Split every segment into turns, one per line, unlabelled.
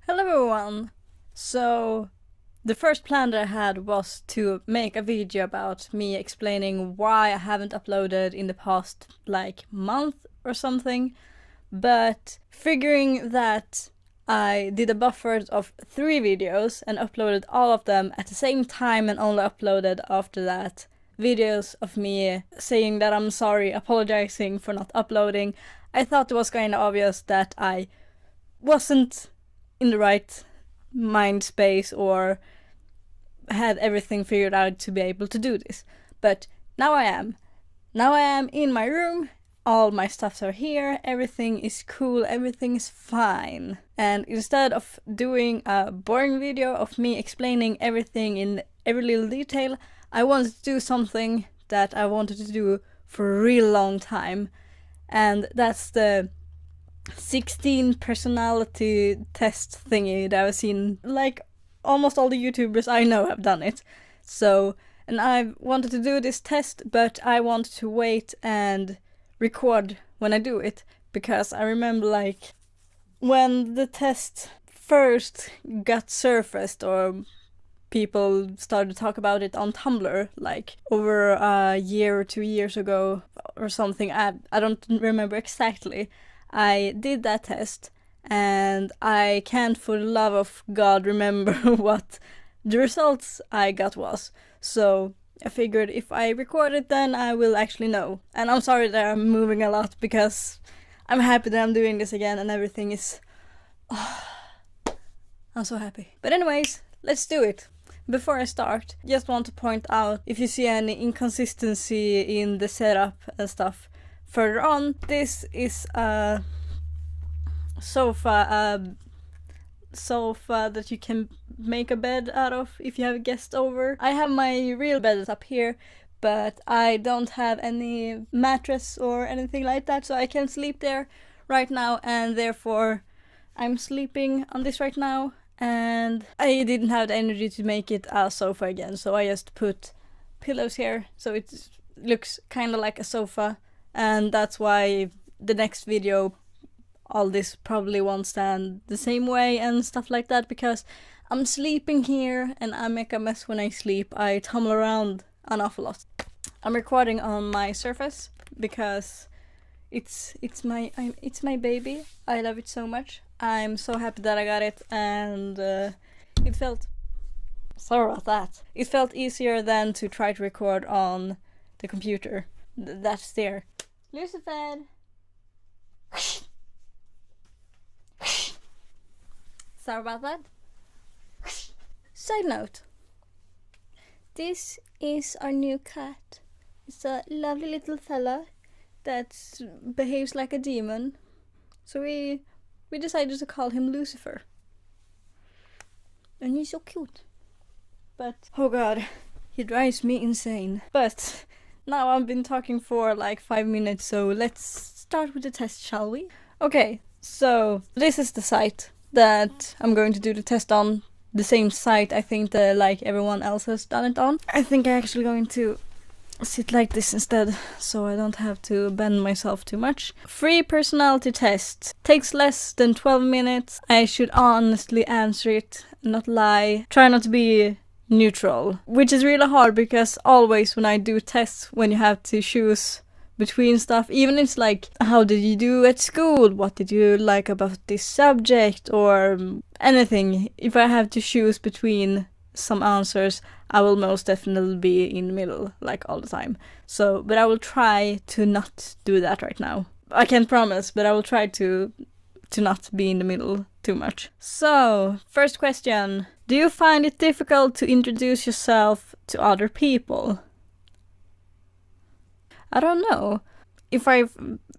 Hello everyone! So, the first plan that I had was to make a video about me explaining why I haven't uploaded in the past month or something, but figuring that I did a buffer of 3 videos and uploaded all of them at the same time and only uploaded after that videos of me saying that I'm sorry, apologizing for not uploading, I thought it was kind of obvious that I wasn't in the right mind space or had everything figured out to be able to do this. But now I am. Now I am in my room, all my stuffs are here, everything is cool, everything is fine. And instead of doing a boring video of me explaining everything in every little detail, I wanted to do something that I wanted to do for a real long time. And that's the 16 personality test thingy that I've seen. Almost all the YouTubers I know have done it. So, and I wanted to do this test, but I wanted to wait and record when I do it, because I remember when the test first got surfaced or people started to talk about it on Tumblr, over a year or 2 years ago or something. I don't remember exactly. I did that test, and I can't for the love of God remember what the results I got was. So I figured if I record it, then I will actually know. And I'm sorry that I'm moving a lot, because I'm happy that I'm doing this again and everything is... I'm so happy. But anyways, let's do it. Before I start, just want to point out, if you see any inconsistency in the setup and stuff further on, this is a sofa that you can make a bed out of if you have a guest over. I have my real bed up here, but I don't have any mattress or anything like that, so I can't sleep there right now, and therefore I'm sleeping on this right now. And I didn't have the energy to make it a sofa again, so I just put pillows here, so it looks kind of like a sofa. And that's why the next video, all this probably won't stand the same way and stuff like that, because I'm sleeping here and I make a mess when I sleep. I tumble around an awful lot. I'm recording on my Surface because it's my baby. I love it so much. I'm so happy that I got it, and it felt... Sorry about that. It felt easier than to try to record on the computer. That's there. Lucifer! Sorry about that. Side note. This is our new cat. It's a lovely little fella that behaves like a demon. So we decided to call him Lucifer. And he's so cute. But, oh god, he drives me insane. But now I've been talking for 5 minutes, so let's start with the test, shall we? Okay, so this is the site that I'm going to do the test on. The same site, I think, that everyone else has done it on. I think I'm actually going to sit like this instead, so I don't have to bend myself too much. Free personality test. Takes less than 12 minutes. I should honestly answer it, not lie. Try not to be neutral, which is really hard, because always when I do tests, when you have to choose between stuff, even it's how did you do at school, what did you like about this subject, or anything, if I have to choose between some answers, I will most definitely be in the middle, all the time. So, but I will try to not do that right now. I can't promise, but I will try to not be in the middle too much. So, first question. Do you find it difficult to introduce yourself to other people? I don't know.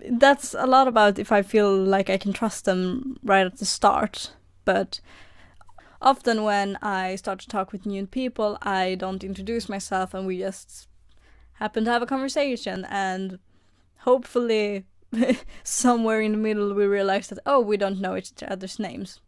That's a lot about if I feel like I can trust them right at the start, but often when I start to talk with new people, I don't introduce myself and we just happen to have a conversation, and hopefully somewhere in the middle we realize that, oh, we don't know each other's names.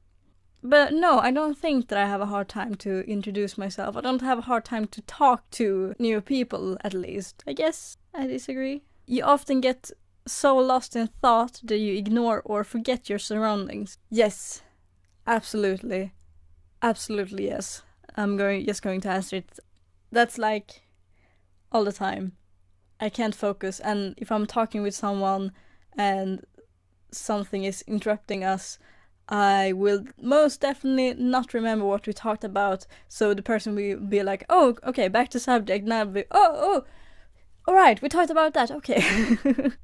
But no, I don't think that I have a hard time to introduce myself. I don't have a hard time to talk to new people, at least. I guess I disagree. You often get so lost in thought that you ignore or forget your surroundings. Yes, Absolutely. Absolutely, yes. I'm going to answer it. That's like all the time. I can't focus, and if I'm talking with someone and something is interrupting us, I will most definitely not remember what we talked about. So the person will be like, "Oh, okay, back to subject." Now I'll be, "Oh, all right, we talked about that. Okay."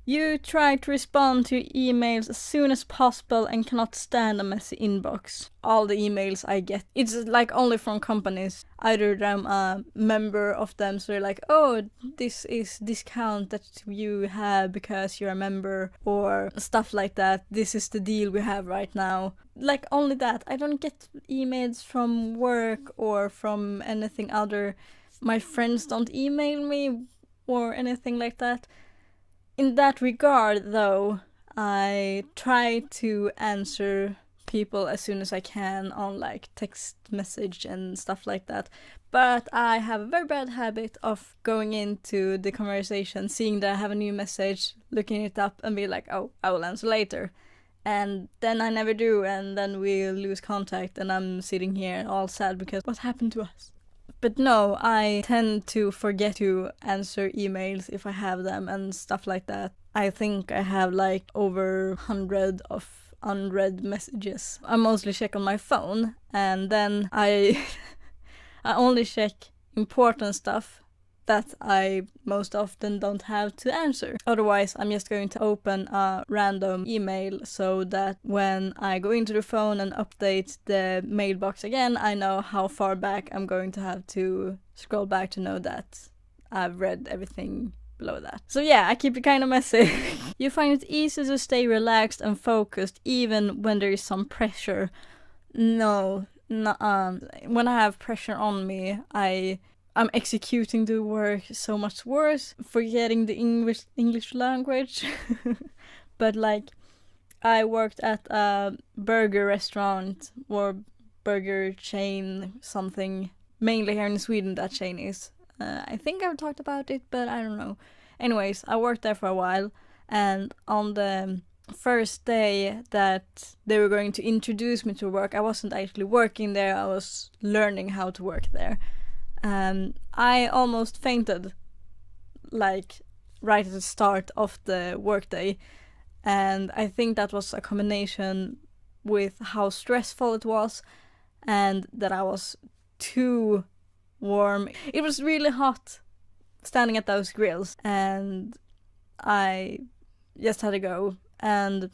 You try to respond to emails as soon as possible and cannot stand a messy inbox. All the emails I get, it's like only from companies. Either I'm a member of them, so they're like, "Oh, this is discount that you have because you're a member," or stuff like that. "This is the deal we have right now." Like only that. I don't get emails from work or from anything other. My friends don't email me or anything like that. In that regard, though, I try to answer people as soon as I can on like text message and stuff like that. But I have a very bad habit of going into the conversation, seeing that I have a new message, looking it up and be like, "Oh, I will answer later." And then I never do, and then we lose contact and I'm sitting here all sad because what happened to us? But no, I tend to forget to answer emails if I have them and stuff like that. I think I have like over 100 of unread messages. I mostly check on my phone, and then I I only check important stuff that I most often don't have to answer. Otherwise, I'm just going to open a random email so that when I go into the phone and update the mailbox again, I know how far back I'm going to have to scroll back to know that I've read everything below that. So yeah, I keep it kind of messy. You find it easy to stay relaxed and focused even when there is some pressure. No, when I have pressure on me, I'm executing the work so much worse, forgetting the English language. But like, I worked at a burger restaurant or burger chain, something, mainly here in Sweden that chain is. I think I've talked about it, but I don't know. Anyways, I worked there for a while, and on the first day that they were going to introduce me to work, I wasn't actually working there, I was learning how to work there. I almost fainted, like, right at the start of the workday, and I think that was a combination with how stressful it was and that I was too warm. It was really hot standing at those grills, and I just had to go. And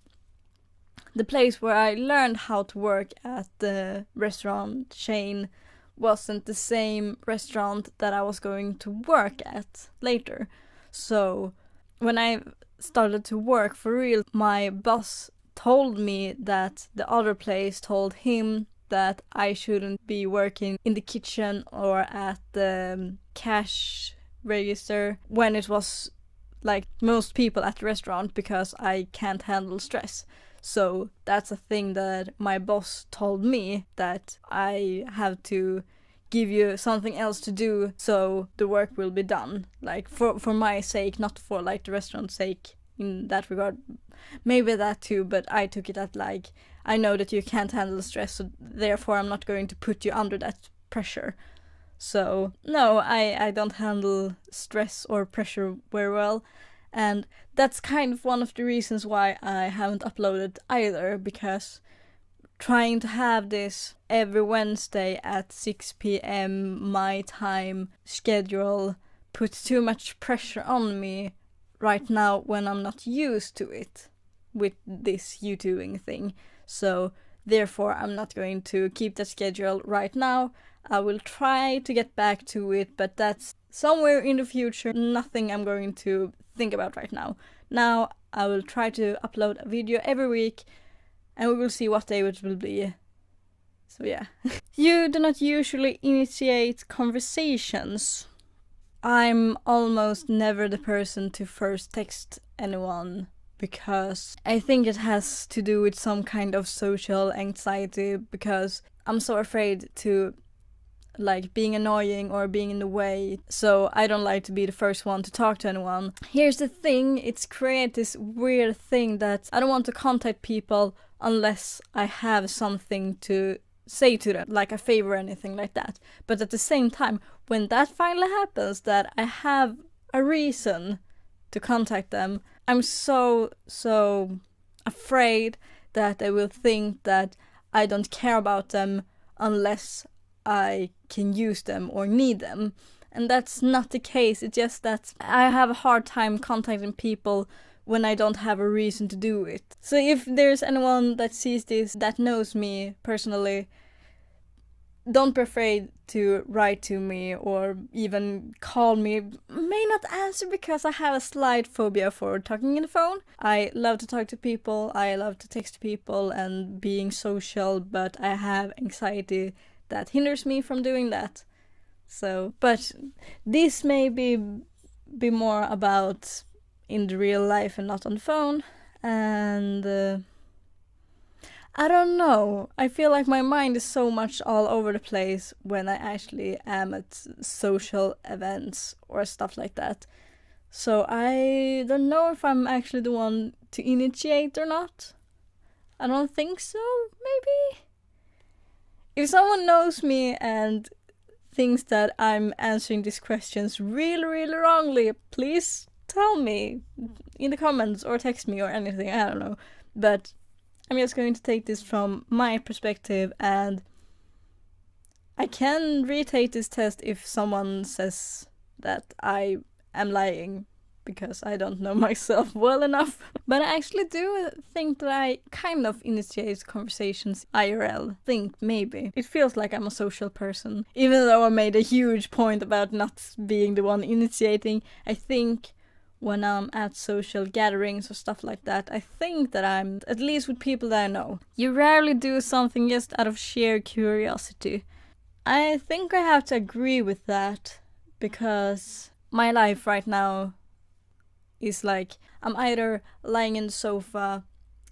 the place where I learned how to work at the restaurant chain wasn't the same restaurant that I was going to work at later. So when I started to work for real, my boss told me that the other place told him that I shouldn't be working in the kitchen or at the cash register when it was like most people at the restaurant, because I can't handle stress. So that's a thing that my boss told me, that I have to give you something else to do so the work will be done. Like for my sake, not for like the restaurant's sake in that regard. Maybe that too, but I took it at like, I know that you can't handle stress, so therefore I'm not going to put you under that pressure. So no, I don't handle stress or pressure very well. And that's kind of one of the reasons why I haven't uploaded either, because trying to have this every Wednesday at 6 p.m. my time schedule puts too much pressure on me right now when I'm not used to it with this YouTubing thing. So therefore I'm not going to keep that schedule right now. I will try to get back to it, but that's somewhere in the future, nothing I'm going to think about right now. Now I will try to upload a video every week, and we will see what day it will be. So yeah. You do not usually initiate conversations. I'm almost never the person to first text anyone, because I think it has to do with some kind of social anxiety, because I'm so afraid to like being annoying or being in the way, so I don't like to be the first one to talk to anyone. Here's the thing, it's created this weird thing that I don't want to contact people unless I have something to say to them, like a favor or anything like that. But at the same time, when that finally happens, that I have a reason to contact them, I'm so afraid that they will think that I don't care about them unless I can use them or need them. And that's not the case. It's just that I have a hard time contacting people when I don't have a reason to do it. So if there's anyone that sees this that knows me personally, don't be afraid to write to me or even call me. May not answer because I have a slight phobia for talking in the phone. I love to talk to people, I love to text people and being social, but I have anxiety that hinders me from doing that. So, but this may be more about in the real life and not on the phone. And I don't know. I feel like my mind is so much all over the place when I actually am at social events or stuff like that. So I don't know if I'm actually the one to initiate or not. I don't think so, maybe. If someone knows me and thinks that I'm answering these questions really, really wrongly, please tell me in the comments or text me or anything, I don't know. But I'm just going to take this from my perspective, and I can retake this test if someone says that I am lying because I don't know myself well enough. But I actually do think that I kind of initiate conversations IRL. Think maybe. It feels like I'm a social person. Even though I made a huge point about not being the one initiating, I think when I'm at social gatherings or stuff like that, I think that I'm, at least with people that I know. You rarely do something just out of sheer curiosity. I think I have to agree with that, because my life right now is like, I'm either lying in the sofa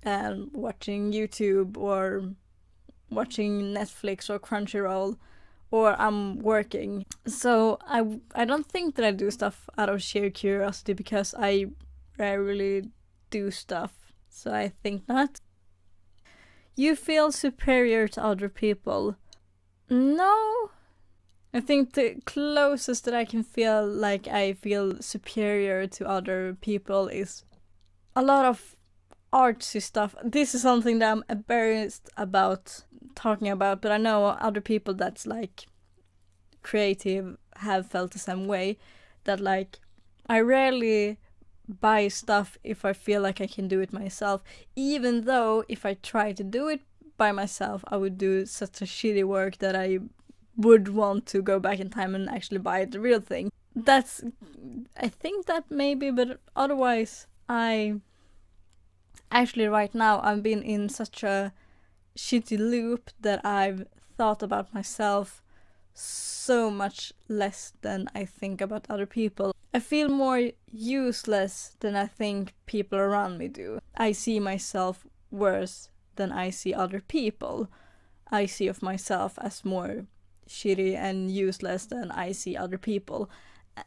and watching YouTube or watching Netflix or Crunchyroll, or I'm working. So I don't think that I do stuff out of sheer curiosity, because I rarely do stuff. So I think not. You feel superior to other people. No. I think the closest that I can feel like I feel superior to other people is a lot of artsy stuff. This is something that I'm embarrassed about talking about, but I know other people that's like creative have felt the same way, that like I rarely buy stuff if I feel like I can do it myself, even though if I try to do it by myself I would do such a shitty work that I would want to go back in time and actually buy the real thing. That's, I think that maybe, but otherwise I actually right now I've been in such a shitty loop that I've thought about myself so much less than I think about other people. I feel more useless than I think people around me do. I see myself worse than I see other people. I see of myself as more shitty and useless than I see other people.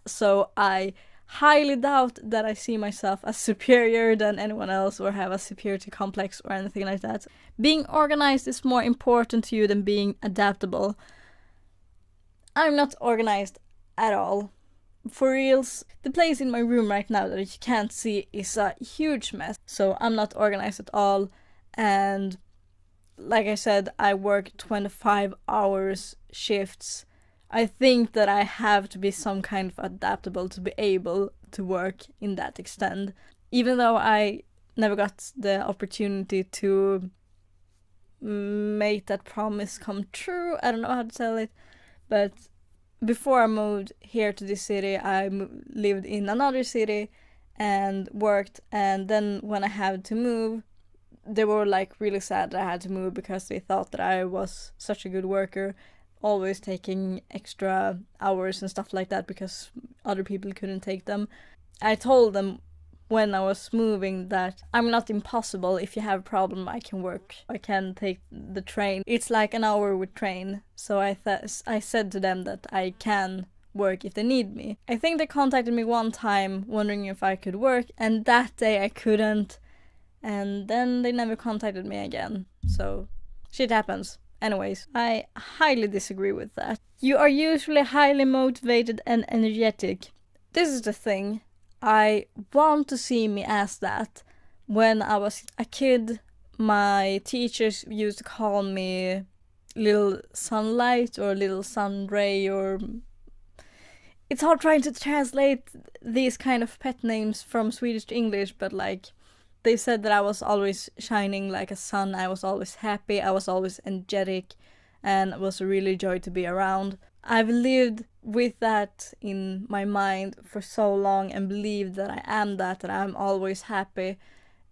So I highly doubt that I see myself as superior than anyone else or have a superiority complex or anything like that. Being organized is more important to you than being adaptable. I'm not organized at all. For reals, the place in my room right now that you can't see is a huge mess. So I'm not organized at all. And like I said, I work 25 hours shifts. I think that I have to be some kind of adaptable to be able to work in that extent. Even though I never got the opportunity to make that promise come true. I don't know how to tell it. But before I moved here to this city, I lived in another city and worked. And then when I had to move, they were like really sad that I had to move because they thought that I was such a good worker, always taking extra hours and stuff like that because other people couldn't take them. I told them when I was moving that I'm not impossible. If you have a problem, I can work. I can take the train. It's like an hour with train. So I said to them that I can work if they need me. I think they contacted me one time wondering if I could work, and that day I couldn't. and then they never contacted me again. So shit happens. Anyways, I highly disagree with that. You are usually highly motivated and energetic. This is the thing. I want to see me as that. When I was a kid, my teachers used to call me little sunlight or little sun ray, or it's hard trying to translate these kind of pet names from Swedish to English, but like they said that I was always shining like a sun, I was always happy, I was always energetic, and it was a really joy to be around. I've lived with that in my mind for so long and believed that I am that I'm always happy.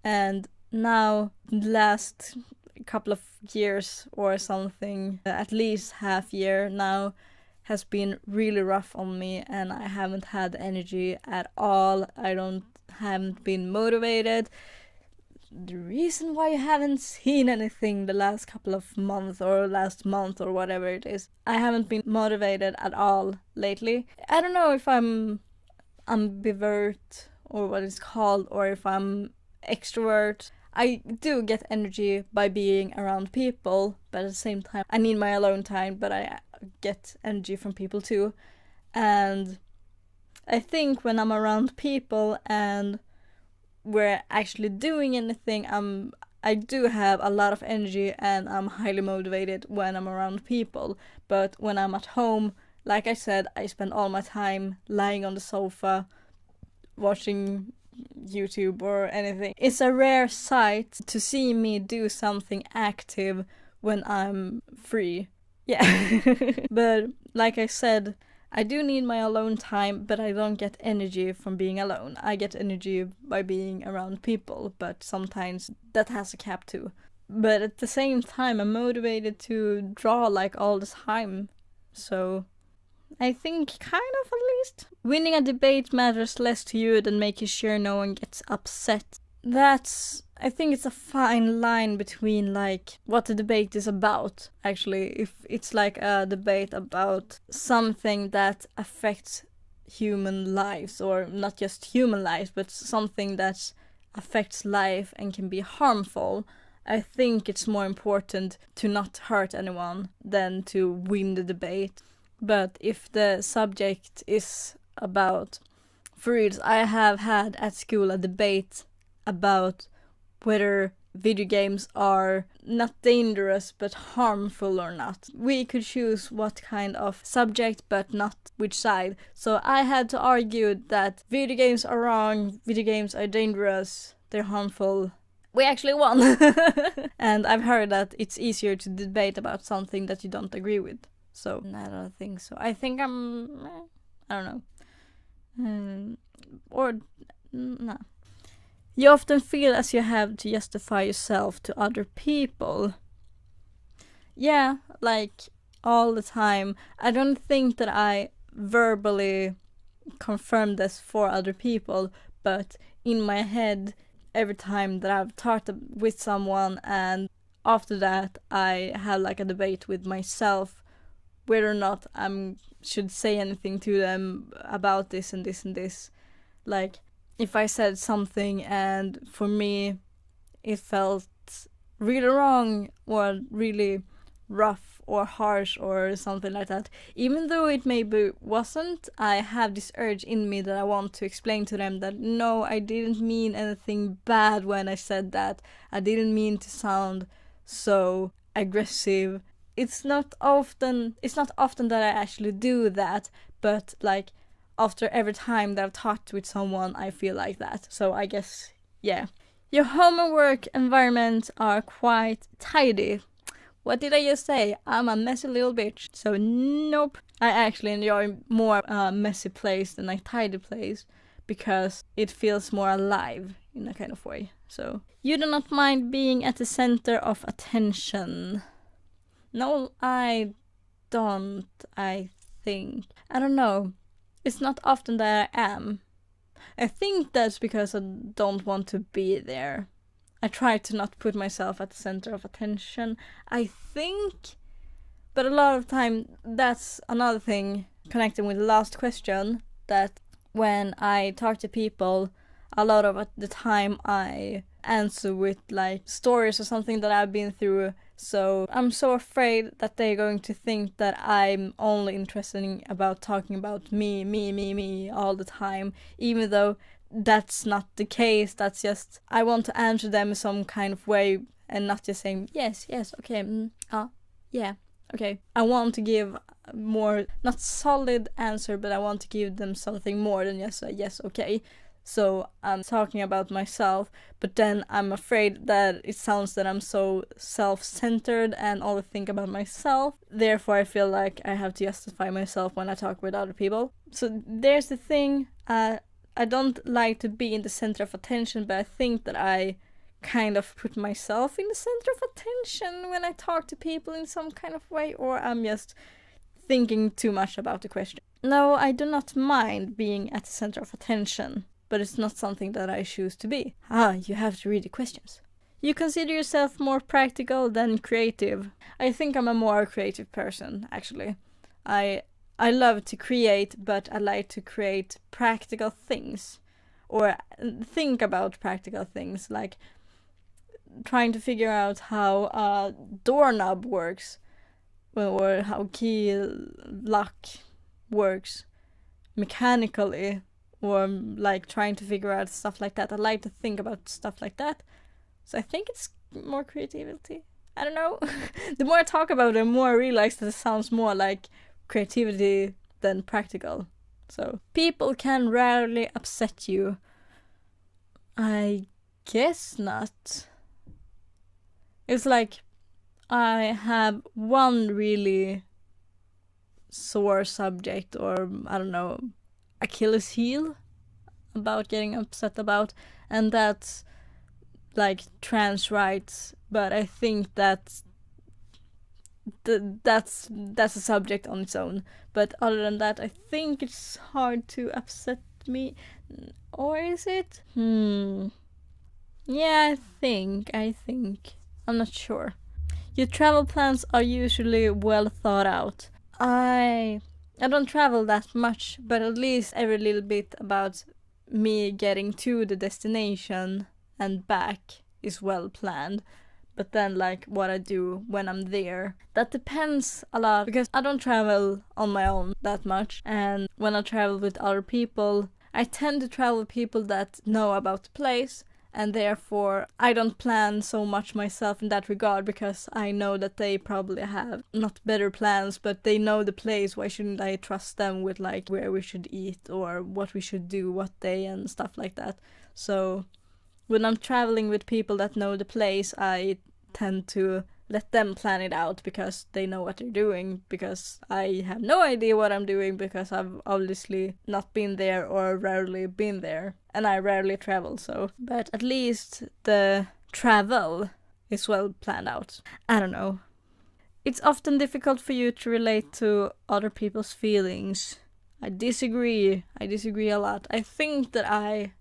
And now, last couple of years or something, at least half year now, has been really rough on me, and I haven't had energy at all. Haven't been motivated. The reason why you haven't seen anything the last couple of months or last month or whatever it is, I haven't been motivated at all lately. I don't know if I'm ambivert or what it's called, or if I'm extrovert. I do get energy by being around people, but at the same time I need my alone time, but I get energy from people too. And I think when I'm around people and we're actually doing anything, I do have a lot of energy and I'm highly motivated when I'm around people. But when I'm at home, like I said, I spend all my time lying on the sofa watching YouTube or anything. It's a rare sight to see me do something active when I'm free. Yeah. But like I said, I do need my alone time, but I don't get energy from being alone. I get energy by being around people, but sometimes that has a cap too. But at the same time, I'm motivated to draw like all the time. So I think kind of at least. Winning a debate matters less to you than making sure no one gets upset. I think it's a fine line between like what the debate is about, actually. If it's like a debate about something that affects human lives, or not just human lives, but something that affects life and can be harmful, I think it's more important to not hurt anyone than to win the debate. But if the subject is about, for instance, I have had at school a debate about whether video games are not dangerous but harmful or not. We could choose what kind of subject but not which side. So I had to argue that video games are wrong, video games are dangerous, they're harmful. We actually won. And I've heard that it's easier to debate about something that you don't agree with. So I don't think so. I think I don't know. Or no. You often feel as you have to justify yourself to other people. Yeah, like all the time. I don't think that I verbally confirm this for other people, but in my head, every time that I've talked with someone and after that I have like a debate with myself whether or not I should say anything to them about this and this and this. Like, if I said something and for me it felt really wrong or really rough or harsh or something like that, even though it maybe wasn't, I have this urge in me that I want to explain to them that no, I didn't mean anything bad when I said that. I didn't mean to sound so aggressive. It's not often that I actually do that, but like after every time that I've talked with someone, I feel like that. So I guess, yeah. Your home and work environment are quite tidy. What did I just say? I'm a messy little bitch. So nope. I actually enjoy more a messy place than a tidy place because it feels more alive in a kind of way. So you do not mind being at the center of attention. No, I don't, I think. I don't know. It's not often that I am. I think that's because I don't want to be there. I try to not put myself at the center of attention, I think. But a lot of time, that's another thing connecting with the last question, that when I talk to people, a lot of the time I answer with like stories or something that I've been through. So I'm so afraid that they're going to think that I'm only interested in about talking about me all the time, even though that's not the case. That's just, I want to answer them in some kind of way and not just saying yes, okay, yeah, okay. I want to give more, not solid answer, but I want to give them something more than just a yes, okay. So I'm talking about myself, but then I'm afraid that it sounds that I'm so self-centered and only think about myself. Therefore, I feel like I have to justify myself when I talk with other people. So there's the thing. I don't like to be in the center of attention, but I think that I kind of put myself in the center of attention when I talk to people in some kind of way, or I'm just thinking too much about the question. No, I do not mind being at the center of attention, but it's not something that I choose to be. You have to read the questions. You consider yourself more practical than creative. I think I'm a more creative person, actually. I love to create, but I like to create practical things, or think about practical things, like trying to figure out how a doorknob works, or how key lock works mechanically, or like trying to figure out stuff like that. I like to think about stuff like that. So I think it's more creativity. I don't know. The more I talk about it, the more I realize that it sounds more like creativity than practical. So people can rarely upset you. I guess not. It's like I have one really sore subject, or I don't know, Achilles heel about getting upset about, and that's like trans rights. But I think that's a subject on its own. But other than that, I think it's hard to upset me. Or is it? Yeah, I think. I'm not sure. Your travel plans are usually well thought out. I don't travel that much, but at least every little bit about me getting to the destination and back is well planned. But then like what I do when I'm there, that depends a lot, because I don't travel on my own that much, and when I travel with other people, I tend to travel with people that know about the place, and therefore I don't plan so much myself in that regard, because I know that they probably have not better plans, but they know the place. Why shouldn't I trust them with like where we should eat or what we should do what day and stuff like that? So when I'm traveling with people that know the place, I tend to let them plan it out, because they know what they're doing, because I have no idea what I'm doing, because I've obviously not been there or rarely been there, and I rarely travel. So, but at least the travel is well planned out. I don't know. It's often difficult for you to relate to other people's feelings. I disagree a lot. I think that I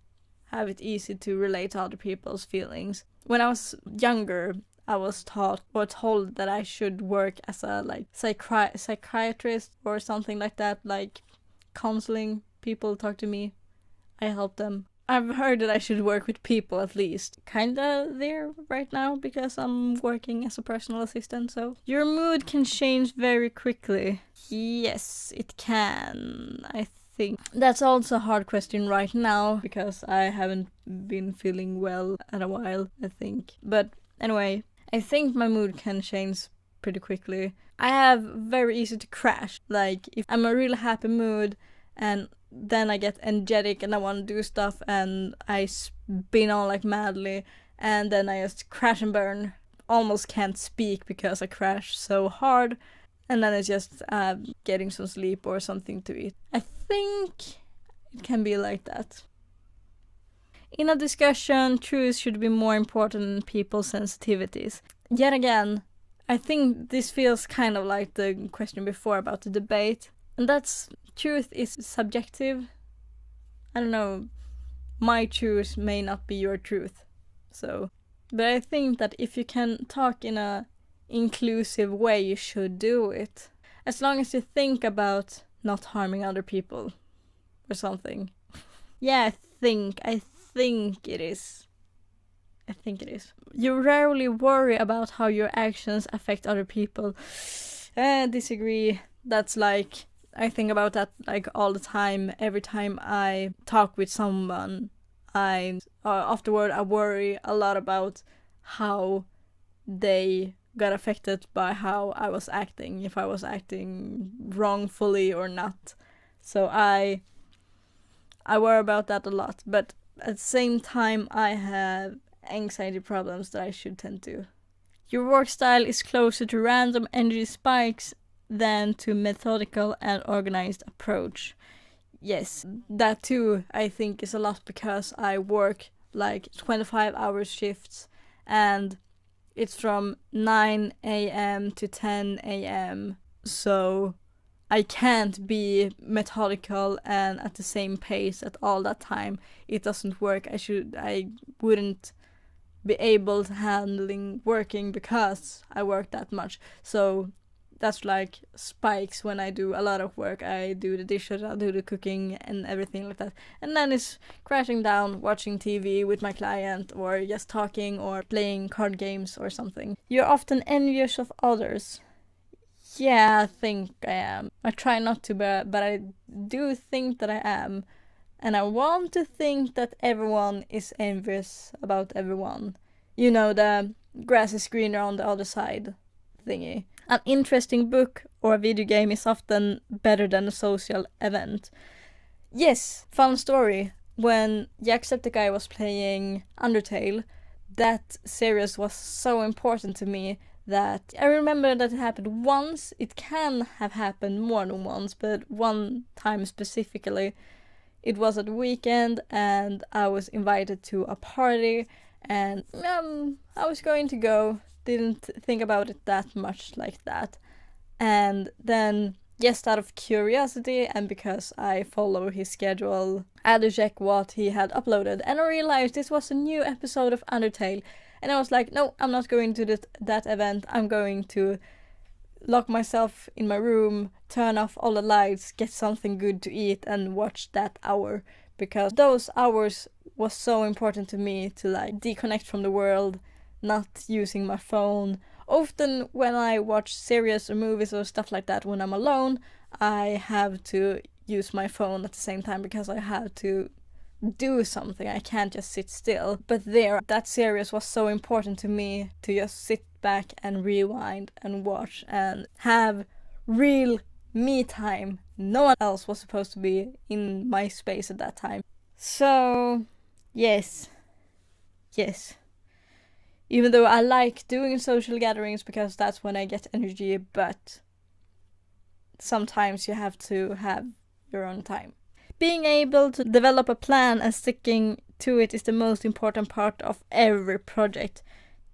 have it easy to relate to other people's feelings. When I was younger, I was taught or told that I should work as a like psychiatrist or something like that, like counseling people talk to me. I help them. I've heard that I should work with people at least. Kinda there right now, because I'm working as a personal assistant, so. Your mood can change very quickly. Yes, it can, I think. That's also a hard question right now, because I haven't been feeling well in a while, I think. But anyway, I think my mood can change pretty quickly. I have very easy to crash. Like, if I'm in a really happy mood and then I get energetic and I want to do stuff and I spin on like madly, and then I just crash and burn. Almost can't speak because I crash so hard, and then it's just getting some sleep or something to eat. I think it can be like that. In a discussion, truth should be more important than people's sensitivities. Yet again, I think this feels kind of like the question before about the debate. And that's, truth is subjective. I don't know, my truth may not be your truth. So, but I think that if you can talk in a inclusive way, you should do it. As long as you think about not harming other people or something. Yeah, I think it is. I think it is. You rarely worry about how your actions affect other people. Disagree. That's like, I think about that like all the time. Every time I talk with someone, afterward I worry a lot about how they got affected by how I was acting, if I was acting wrongfully or not. So I worry about that a lot, but at the same time I have anxiety problems that I should tend to. Your work style is closer to random energy spikes than to methodical and organized approach. Yes, that too I think is a lot because I work like 25-hour shifts and it's from 9 a.m. to 10 a.m. So I can't be methodical and at the same pace at all that time. It doesn't work. I wouldn't be able to handling working because I work that much. So that's like spikes when I do a lot of work. I do the dishes, I do the cooking and everything like that. And then it's crashing down, watching TV with my client or just talking or playing card games or something. You're often envious of others. Yeah, I think I am. I try not to, but I do think that I am. And I want to think that everyone is envious about everyone. You know, the grass is greener on the other side thingy. An interesting book or a video game is often better than a social event. Yes, fun story. When Jacksepticeye was playing Undertale, that series was so important to me that I remember that it happened once. It can have happened more than once, but one time specifically. It was at the weekend and I was invited to a party and I was going to go. Didn't think about it that much like that. And then just out of curiosity and because I follow his schedule, I had to check what he had uploaded and I realized this was a new episode of Undertale. And I was like, no, I'm not going to that event. I'm going to lock myself in my room, turn off all the lights, get something good to eat and watch that hour. Because those hours was so important to me to like deconnect from the world, not using my phone. Often when I watch series or movies or stuff like that when I'm alone, I have to use my phone at the same time because I have to do something. I can't just sit still. But that series was so important to me to just sit back and rewind and watch and have real me time. No one else was supposed to be in my space at that time. So, yes. Even though I like doing social gatherings because that's when I get energy, but sometimes you have to have your own time. Being able to develop a plan and sticking to it is the most important part of every project.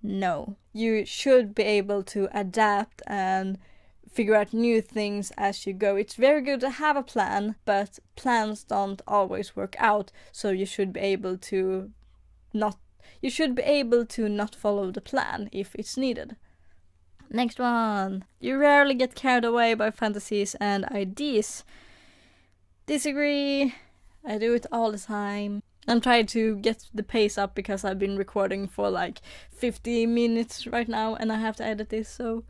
No. You should be able to adapt and figure out new things as you go. It's very good to have a plan, but plans don't always work out, so you should be able to not follow the plan if it's needed. Next one. You rarely get carried away by fantasies and ideas. Disagree. I do it all the time. I'm trying to get the pace up because I've been recording for like 50 minutes right now and I have to edit this, so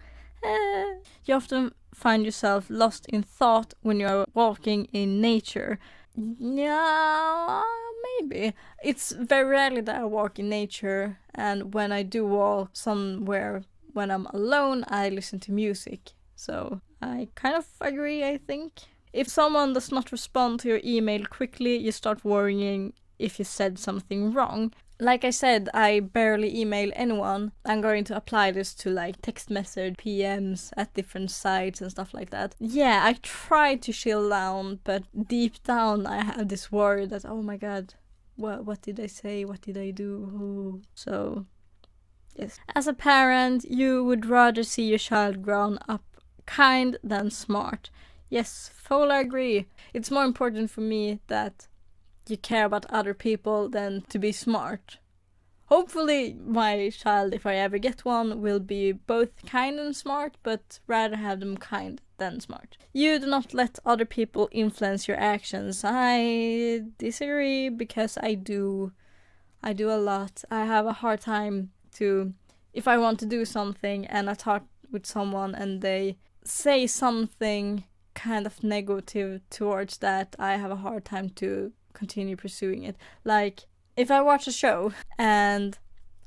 You often find yourself lost in thought when you're walking in nature. Yeah, maybe. It's very rarely that I walk in nature, and when I do walk somewhere when I'm alone, I listen to music. So I kind of agree, I think. If someone does not respond to your email quickly, you start worrying if you said something wrong. Like I said, I barely email anyone. I'm going to apply this to like text message, PMs at different sites and stuff like that. Yeah, I try to chill down, but deep down I have this worry that, oh my god, what did I say? What did I do? So, yes. As a parent, you would rather see your child grown up kind than smart. Yes, fully agree. It's more important for me that you care about other people than to be smart. Hopefully my child, if I ever get one, will be both kind and smart, but rather have them kind than smart. You do not let other people influence your actions. I disagree, because I do. I do a lot. I have a hard time to, if I want to do something and I talk with someone and they say something kind of negative towards that, I have a hard time to continue pursuing it. Like, if I watch a show and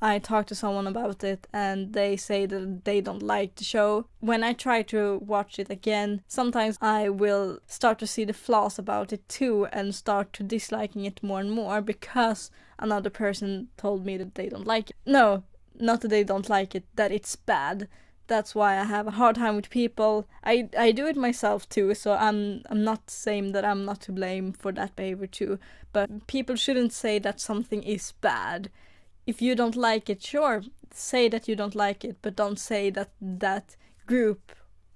I talk to someone about it and they say that they don't like the show, when I try to watch it again, sometimes I will start to see the flaws about it too and start to disliking it more and more because another person told me that they don't like it. No, not that they don't like it, that it's bad. That's why I have a hard time with people. I do it myself too, so I'm not saying that I'm not to blame for that behavior too, but people shouldn't say that something is bad. If you don't like it, sure, say that you don't like it, but don't say that that group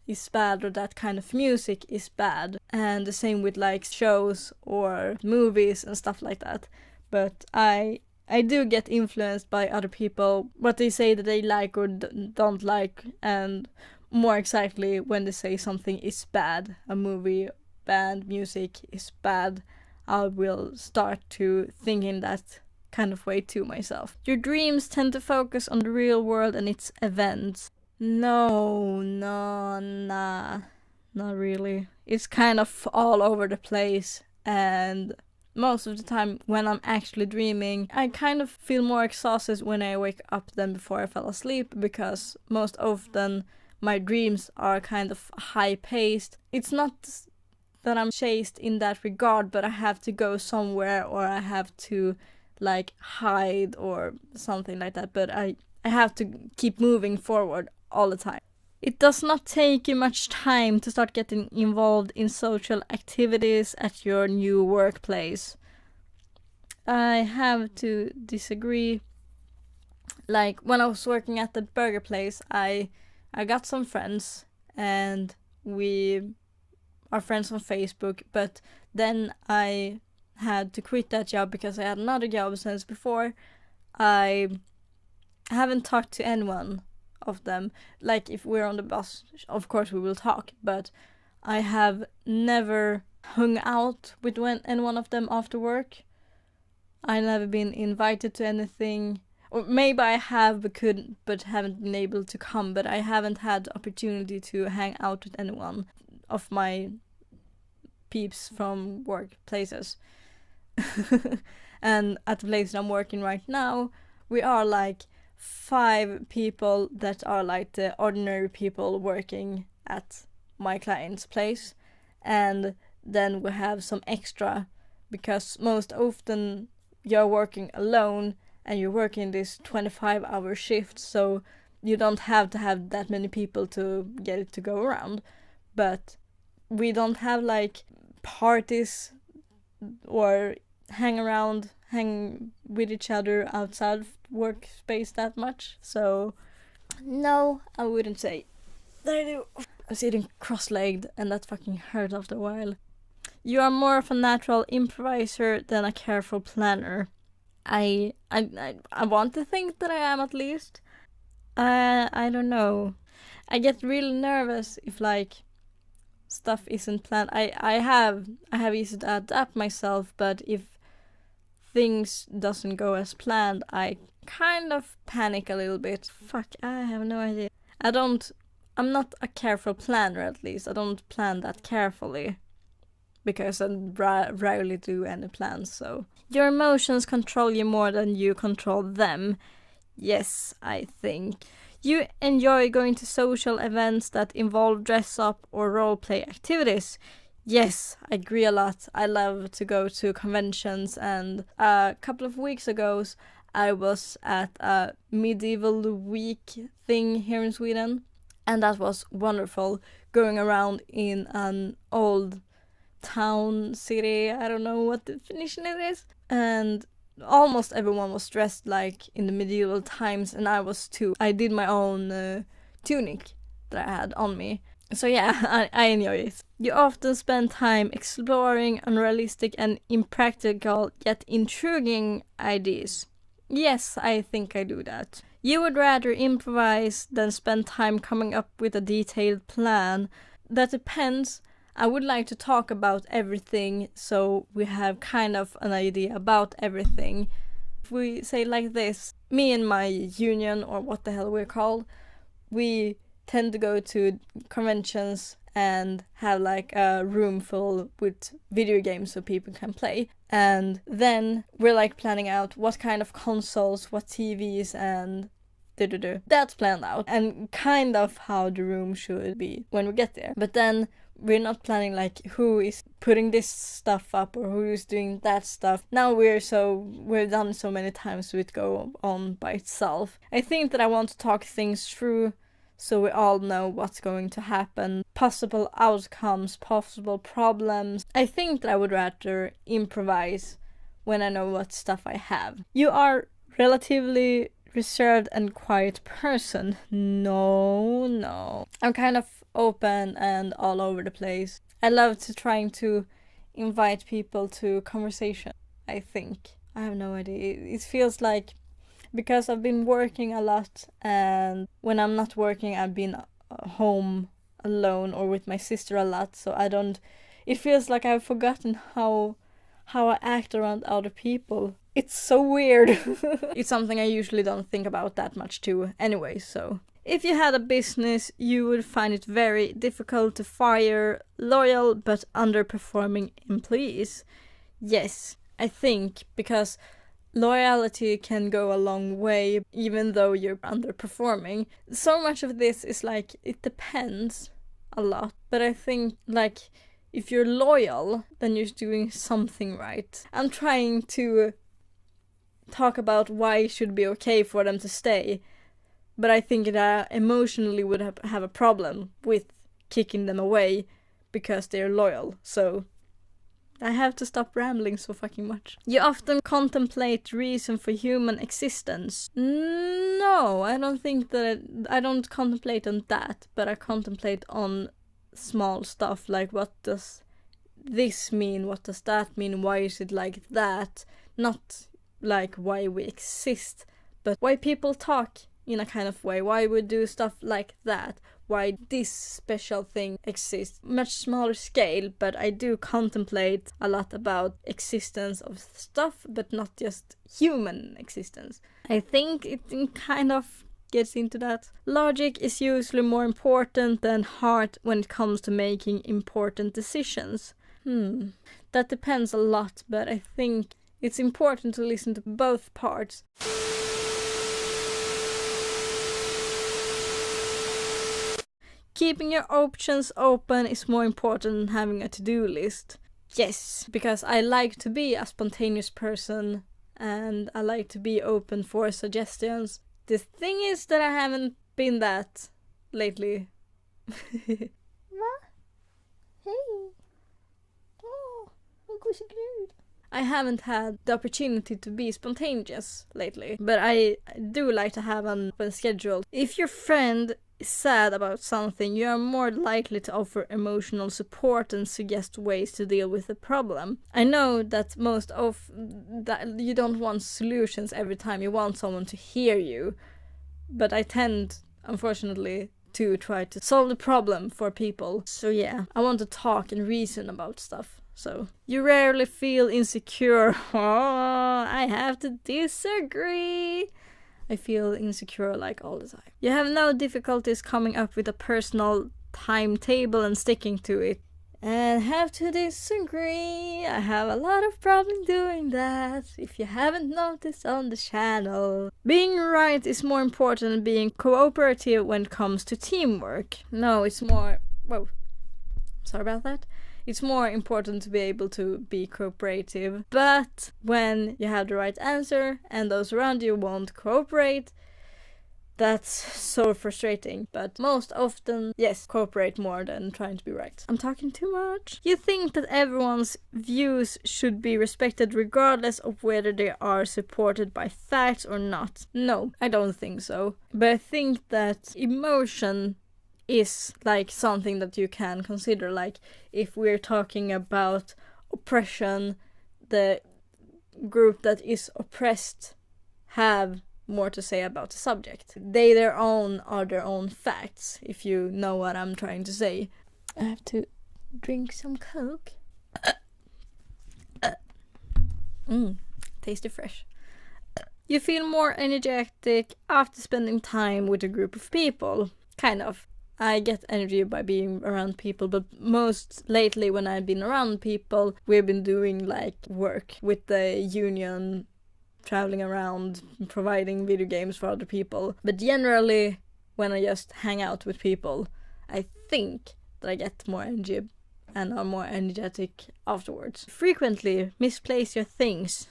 is bad or that kind of music is bad. And the same with like shows or movies and stuff like that. But I do get influenced by other people, what they say that they like or don't like, and more exactly when they say something is bad, a movie, band, music is bad, I will start to think in that kind of way to myself. Your dreams tend to focus on the real world and its events. No, nah, not really. It's kind of all over the place, and most of the time when I'm actually dreaming, I kind of feel more exhausted when I wake up than before I fell asleep, because most often my dreams are kind of high-paced. It's not that I'm chased in that regard, but I have to go somewhere or I have to like hide or something like that, but I have to keep moving forward all the time. It does not take you much time to start getting involved in social activities at your new workplace. I have to disagree. Like, when I was working at the burger place, I got some friends and we are friends on Facebook, but then I had to quit that job because I had another job since before. I haven't talked to anyone of them. Like, if we're on the bus, of course we will talk, but I have never hung out with any one of them after work. I've never been invited to anything, or maybe I have but haven't been able to come, but I haven't had the opportunity to hang out with anyone of my peeps from workplaces. And at the place I'm working right now, we are like 5 people that are like the ordinary people working at my client's place, and then we have some extra, because most often you're working alone and you're working this 25-hour shift, so you don't have to have that many people to get it to go around. But we don't have like parties or hang with each other outside of workspace that much, so no, I wouldn't say that I do. I was sitting cross-legged and that fucking hurt after a while. You are more of a natural improviser than a careful planner. I want to think that I am, at least. I don't know. I get really nervous if like stuff isn't planned. I have easy to adapt myself, but if things doesn't go as planned, I kind of panic a little bit. Fuck, I have no idea. I'm not a careful planner, at least. I don't plan that carefully, because I rarely do any plans, so. Your emotions control you more than you control them. Yes, I think. You enjoy going to social events that involve dress-up or role-play activities. Yes, I agree a lot. I love to go to conventions, and a couple of weeks ago I was at a medieval week thing here in Sweden, and that was wonderful, going around in an old town, city, I don't know what definition it is, and almost everyone was dressed like in the medieval times, and I was too. I did my own tunic that I had on me. So yeah, I enjoy it. You often spend time exploring unrealistic and impractical yet intriguing ideas. Yes, I think I do that. You would rather improvise than spend time coming up with a detailed plan. That depends. I would like to talk about everything, so we have kind of an idea about everything. If we say like this, me and my union, or what the hell we're called, we tend to go to conventions and have like a room full with video games so people can play. And then we're like planning out what kind of consoles, what TVs, and that's planned out, and kind of how the room should be when we get there. But then we're not planning like who is putting this stuff up or who is doing that stuff. Now we're done so many times, so it go on by itself. I think that I want to talk things through so we all know what's going to happen, possible outcomes, possible problems. I think that I would rather improvise when I know what stuff I have. You are relatively reserved and quiet person. No. I'm kind of open and all over the place. I love trying to invite people to conversation, I think. I have no idea. It feels like, because I've been working a lot, and when I'm not working I've been home alone or with my sister a lot, so it feels like I've forgotten how I act around other people. It's so weird. It's something I usually don't think about that much too anyway, so. If you had a business, you would find it very difficult to fire loyal but underperforming employees. Yes, I think, because loyalty can go a long way even though you're underperforming. So much of this is like, it depends a lot, but I think like if you're loyal, then you're doing something right. I'm trying to talk about why it should be okay for them to stay, but I think that I emotionally would have a problem with kicking them away because they're loyal, so I have to stop rambling so fucking much. You often contemplate reason for human existence. No, I don't think that I don't contemplate on that, but I contemplate on small stuff like, what does this mean? What does that mean? Why is it like that? Not like why we exist, but why people talk in a kind of way, why we do stuff like that, why this special thing exists. Much smaller scale, but I do contemplate a lot about existence of stuff, but not just human existence. I think it kind of gets into that. Logic is usually more important than heart when it comes to making important decisions. That depends a lot, but I think it's important to listen to both parts. Keeping your options open is more important than having a to-do list. Yes, because I like to be a spontaneous person and I like to be open for suggestions. The thing is that I haven't been that lately. I haven't had the opportunity to be spontaneous lately, but I do like to have an open schedule. If your friend is sad about something, you are more likely to offer emotional support and suggest ways to deal with the problem. I know that that you don't want solutions every time, you want someone to hear you, but I tend, unfortunately, to try to solve the problem for people. So yeah, I want to talk and reason about stuff. So, you rarely feel insecure. Oh, I have to disagree. I feel insecure like all the time. You have no difficulties coming up with a personal timetable and sticking to it. And have to disagree. I have a lot of problem doing that, if you haven't noticed on the channel. Being right is more important than being cooperative when it comes to teamwork. No, it's more... Whoa. Sorry about that. It's more important to be able to be cooperative, but when you have the right answer and those around you won't cooperate, that's so frustrating. But most often, yes, cooperate more than trying to be right. I'm talking too much. You think that everyone's views should be respected regardless of whether they are supported by facts or not. No, I don't think so. But I think that emotion is like something that you can consider. Like if we're talking about oppression, the group that is oppressed have more to say about the subject. They are their own facts, if you know what I'm trying to say. I have to drink some Coke. Tasty fresh. You feel more energetic after spending time with a group of people. Kind of. I get energy by being around people, but most lately when I've been around people, we've been doing like work with the union, traveling around, providing video games for other people. But generally, when I just hang out with people, I think that I get more energy and are more energetic afterwards. Frequently misplace your things.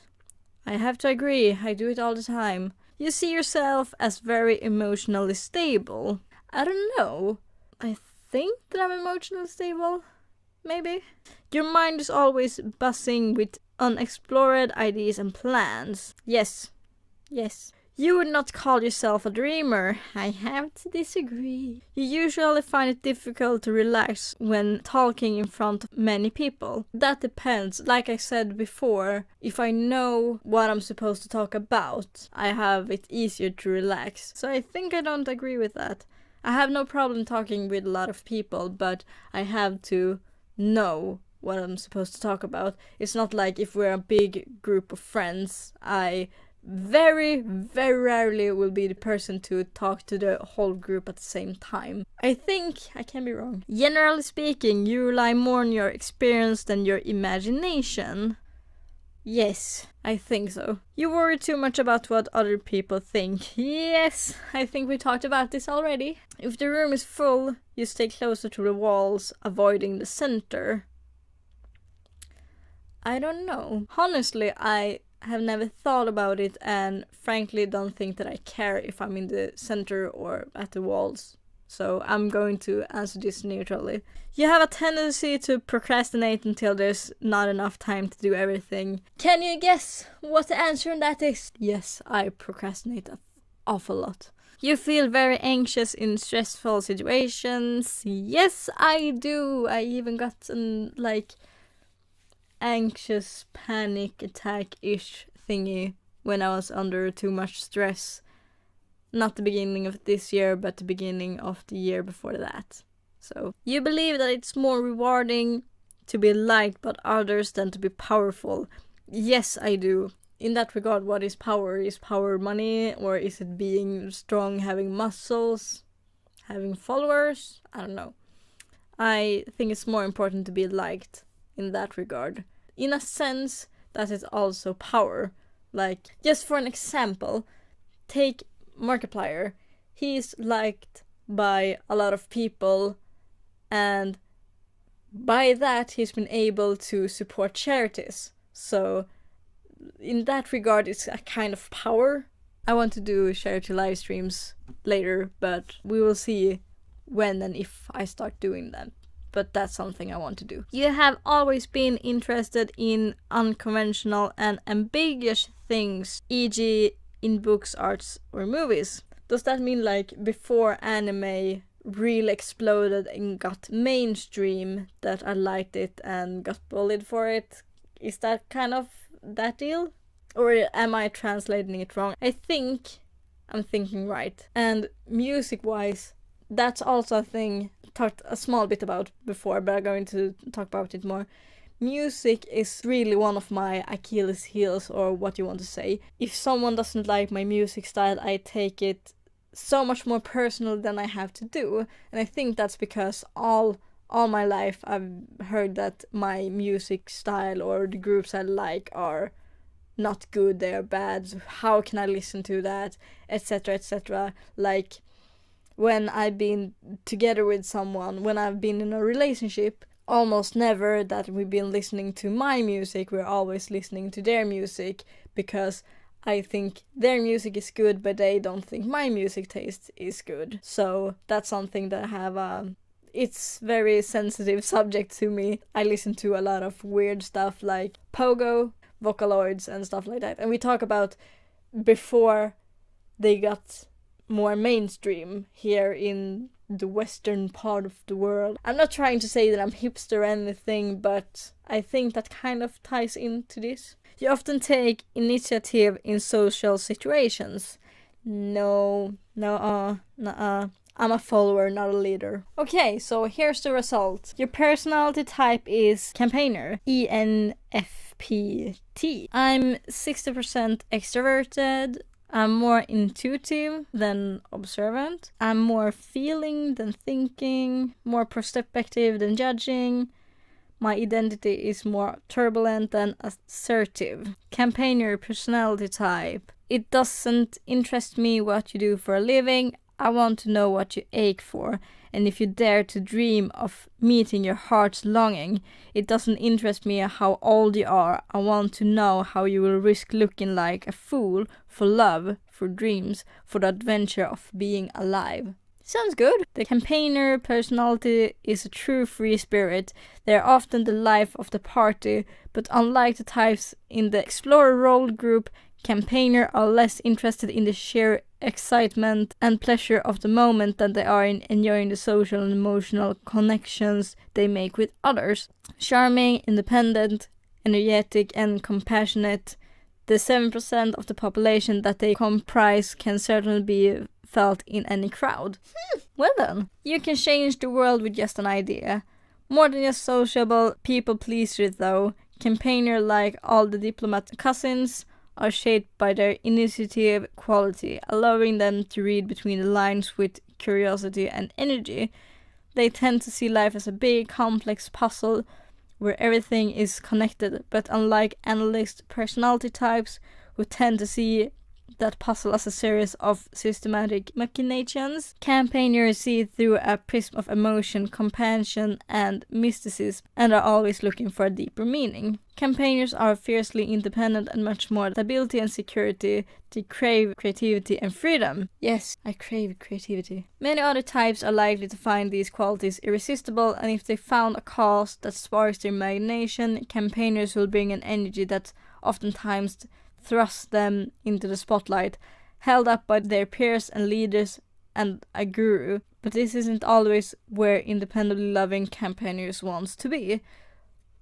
I have to agree, I do it all the time. You see yourself as very emotionally stable. I don't know. I think that I'm emotionally stable. Maybe. Your mind is always buzzing with unexplored ideas and plans. Yes. You would not call yourself a dreamer. I have to disagree. You usually find it difficult to relax when talking in front of many people. That depends. Like I said before, if I know what I'm supposed to talk about, I have it easier to relax. So I think I don't agree with that. I have no problem talking with a lot of people, but I have to know what I'm supposed to talk about. It's not like if we're a big group of friends, I very, very rarely will be the person to talk to the whole group at the same time. I think, I can be wrong. Generally speaking, you rely more on your experience than your imagination. Yes, I think so. You worry too much about what other people think. Yes, I think we talked about this already. If the room is full, you stay closer to the walls, avoiding the center. I don't know. Honestly, I have never thought about it and frankly don't think that I care if I'm in the center or at the walls. So I'm going to answer this neutrally. You have a tendency to procrastinate until there's not enough time to do everything. Can you guess what the answer on that is? Yes, I procrastinate an awful lot. You feel very anxious in stressful situations. Yes, I do. I even got an anxious panic attack-ish thingy when I was under too much stress. Not the beginning of this year, but the beginning of the year before that. So, you believe that it's more rewarding to be liked by others than to be powerful. Yes, I do. In that regard, what is power? Is power money? Or is it being strong, having muscles, having followers? I don't know. I think it's more important to be liked in that regard. In a sense, that is also power. Like, just for an example, take Markiplier. He's liked by a lot of people, and by that he's been able to support charities. So in that regard, it's a kind of power. I want to do charity live streams later, but we will see when and if I start doing them. But that's something I want to do. You have always been interested in unconventional and ambiguous things, e.g. in books, arts, or movies. Does that mean like before anime really exploded and got mainstream that I liked it and got bullied for it? Is that kind of that deal? Or am I translating it wrong? I think I'm thinking right. And music-wise, that's also a thing talked a small bit about before, but I'm going to talk about it more. Music is really one of my Achilles heels, or what you want to say. If someone doesn't like my music style, I take it so much more personal than I have to do. And I think that's because all my life I've heard that my music style or the groups I like are not good, they're bad, how can I listen to that, etc, etc. Like, when I've been together with someone, when I've been in a relationship, almost never that we've been listening to my music, we're always listening to their music, because I think their music is good, but they don't think my music taste is good. So that's something that I have it's very sensitive subject to me. I listen to a lot of weird stuff like Pogo, Vocaloids and stuff like that. And we talk about before they got more mainstream here in the western part of the world. I'm not trying to say that I'm hipster or anything, but I think that kind of ties into this. You often take initiative in social situations. No, nuh-uh. I'm a follower, not a leader. Okay, so here's the result. Your personality type is campaigner, ENFPT. I'm 60% extroverted. I'm more intuitive than observant. I'm more feeling than thinking, more perspective than judging. My identity is more turbulent than assertive. Campaigner personality type. It doesn't interest me what you do for a living. I want to know what you ache for, and if you dare to dream of meeting your heart's longing. It doesn't interest me how old you are. I want to know how you will risk looking like a fool for love, for dreams, for the adventure of being alive. Sounds good. The campaigner personality is a true free spirit. They are often the life of the party, but unlike the types in the explorer role group, campaigner are less interested in the sheer excitement and pleasure of the moment than they are in enjoying the social and emotional connections they make with others. Charming, independent, energetic, and compassionate, the 7% of the population that they comprise can certainly be felt in any crowd. Well then, you can change the world with just an idea. More than just sociable people pleaser though, campaigner, like all the diplomat cousins, are shaped by their initiative quality, allowing them to read between the lines with curiosity and energy. They tend to see life as a big, complex puzzle where everything is connected, but unlike analyst personality types who tend to see that puzzle as a series of systematic machinations, campaigners see through a prism of emotion, compassion, and mysticism, and are always looking for a deeper meaning. Campaigners are fiercely independent and much more stability and security. They crave creativity and freedom. Yes, I crave creativity. Many other types are likely to find these qualities irresistible, and if they found a cause that sparks their imagination, campaigners will bring an energy that oftentimes thrust them into the spotlight, held up by their peers and leaders and a guru. But this isn't always where independently loving campaigners wants to be.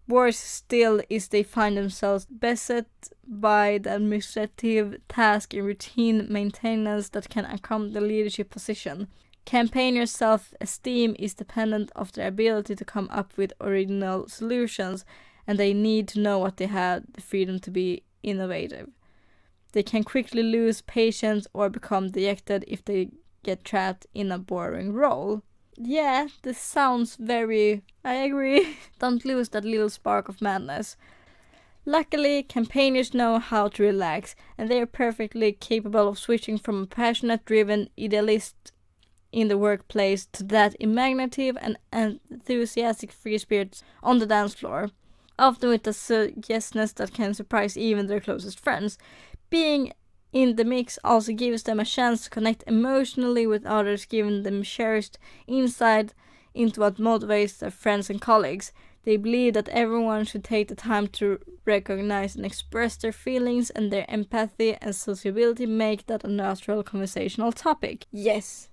Worse still is they find themselves beset by the administrative task and routine maintenance that can accompany the leadership position. Campaigners' self-esteem is dependent of their ability to come up with original solutions, and they need to know what they have the freedom to be innovative. They can quickly lose patience or become dejected if they get trapped in a boring role. Yeah, this sounds very... I agree. Don't lose that little spark of madness. Luckily, campaigners know how to relax, and they are perfectly capable of switching from a passionate, driven idealist in the workplace to that imaginative and enthusiastic free spirit on the dance floor, often with a suggestiveness that can surprise even their closest friends. Being in the mix also gives them a chance to connect emotionally with others, giving them cherished insight into what motivates their friends and colleagues. They believe that everyone should take the time to recognize and express their feelings, and their empathy and sociability make that a natural conversational topic. Yes.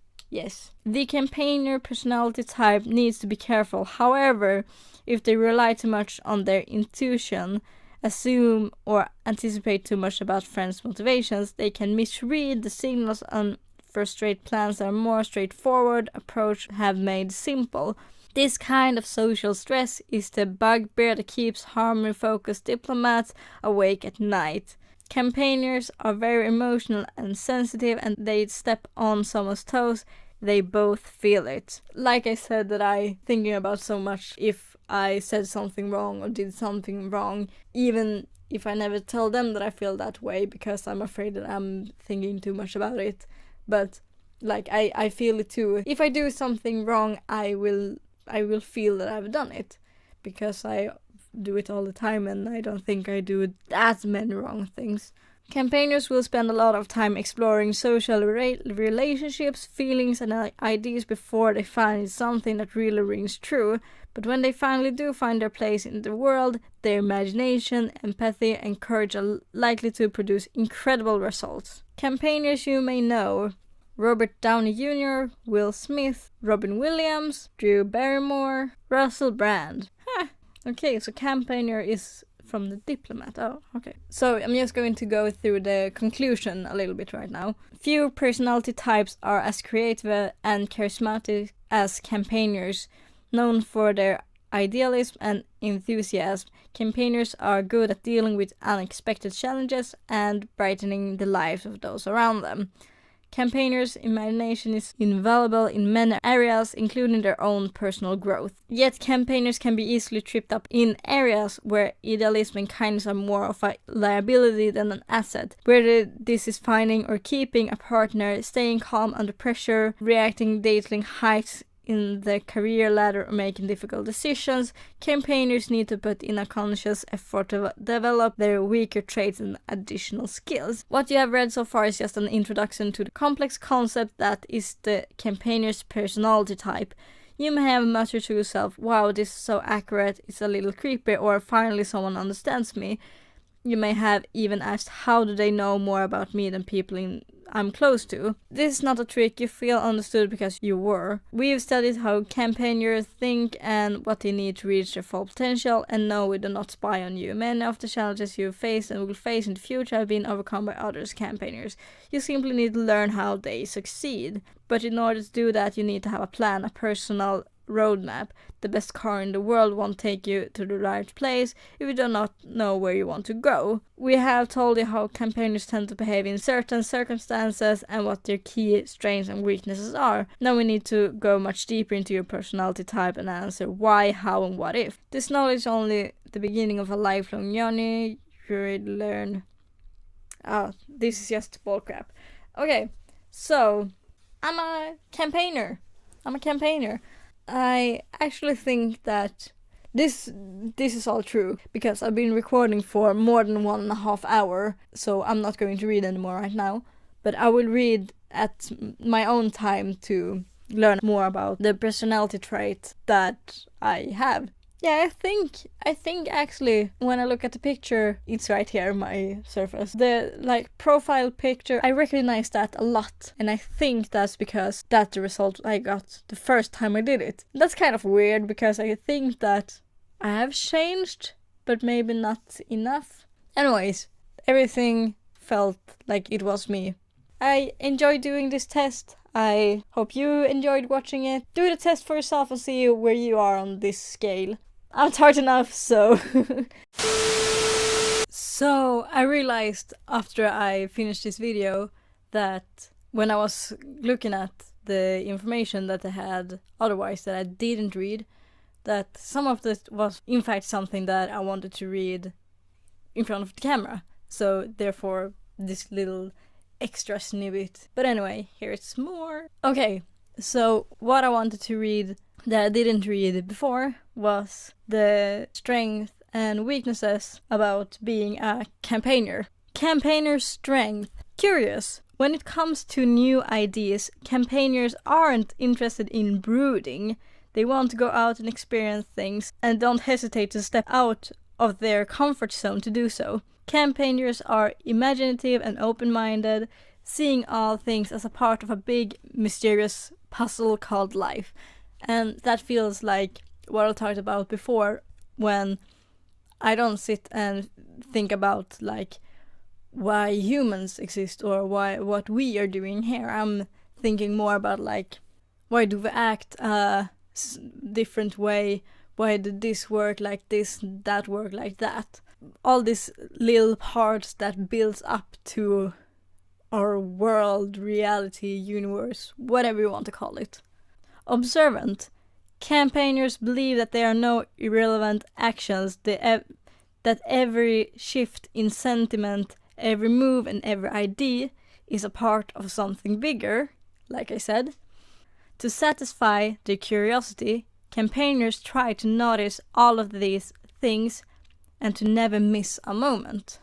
The campaigner personality type needs to be careful. However, if they rely too much on their intuition, assume or anticipate too much about friends' motivations, they can misread the signals and frustrate plans that a more straightforward approach have made simple. This kind of social stress is the bugbear that keeps harmony-focused diplomats awake at night. Campaigners are very emotional and sensitive, and they step on someone's toes, they both feel it. Like I said, that I thinking about so much if I said something wrong or did something wrong, even if I never tell them that I feel that way because I'm afraid that I'm thinking too much about it. But like I feel it too. If I do something wrong, I will feel that I've done it because I do it all the time, and I don't think I do that many wrong things. Campaigners will spend a lot of time exploring social relationships, feelings, and ideas before they find something that really rings true. But when they finally do find their place in the world, their imagination, empathy, and courage are likely to produce incredible results. Campaigners you may know: Robert Downey Jr., Will Smith, Robin Williams, Drew Barrymore, Russell Brand. Okay, so campaigner is from The Diplomat. Oh, okay. So I'm just going to go through the conclusion a little bit right now. Few personality types are as creative and charismatic as campaigners, known for their idealism and enthusiasm. Campaigners are good at dealing with unexpected challenges and brightening the lives of those around them. Campaigners' imagination is invaluable in many areas, including their own personal growth. Yet campaigners can be easily tripped up in areas where idealism and kindness are more of a liability than an asset, whether this is finding or keeping a partner, staying calm under pressure, reacting dating heights in the career ladder, or making difficult decisions. Campaigners need to put in a conscious effort to develop their weaker traits and additional skills. What you have read so far is just an introduction to the complex concept that is the campaigner's personality type. You may have muttered to yourself, wow, this is so accurate, it's a little creepy, or finally someone understands me. You may have even asked, how do they know more about me than people I'm close to? This is not a trick, you feel understood because you were. We've studied how campaigners think and what they need to reach their full potential, and no, we do not spy on you. Many of the challenges you face and will face in the future have been overcome by others campaigners. You simply need to learn how they succeed. But in order to do that, you need to have a plan, a personal roadmap. The best car in the world won't take you to the right place if you do not know where you want to go. We have told you how campaigners tend to behave in certain circumstances and what their key strengths and weaknesses are. Now we need to go much deeper into your personality type and answer why, how, and what if. This knowledge is only the beginning of a lifelong journey. You will learn. This is just bullcrap. Okay, so I'm a campaigner. I actually think that this is all true because I've been recording for more than 1.5 hours, so I'm not going to read anymore right now, but I will read at my own time to learn more about the personality trait that I have. Yeah, I think actually when I look at the picture, it's right here, my surface. The profile picture, I recognize that a lot, and I think that's because that's the result I got the first time I did it. That's kind of weird because I think that I have changed, but maybe not enough. Anyways, everything felt like it was me. I enjoyed doing this test. I hope you enjoyed watching it. Do the test for yourself and see where you are on this scale. I'm tired enough, so... So, I realized after I finished this video that when I was looking at the information that I had otherwise that I didn't read, that some of this was in fact something that I wanted to read in front of the camera. So, therefore, this little extra snippet. But anyway, here's more. Okay, so what I wanted to read that I didn't read before was the strength and weaknesses about being a campaigner. Campaigner strength. Curious. When it comes to new ideas, campaigners aren't interested in brooding. They want to go out and experience things and don't hesitate to step out of their comfort zone to do so. Campaigners are imaginative and open-minded, seeing all things as a part of a big, mysterious puzzle called life. And that feels like what I talked about before, when I don't sit and think about why humans exist or what we are doing here. I'm thinking more about why do we act a different way? Why did this work like this, that work like that? All these little parts that builds up to our world, reality, universe, whatever you want to call it. Observant. Campaigners believe that there are no irrelevant actions, that every shift in sentiment, every move and every idea is a part of something bigger, like I said. To satisfy their curiosity, campaigners try to notice all of these things and to never miss a moment.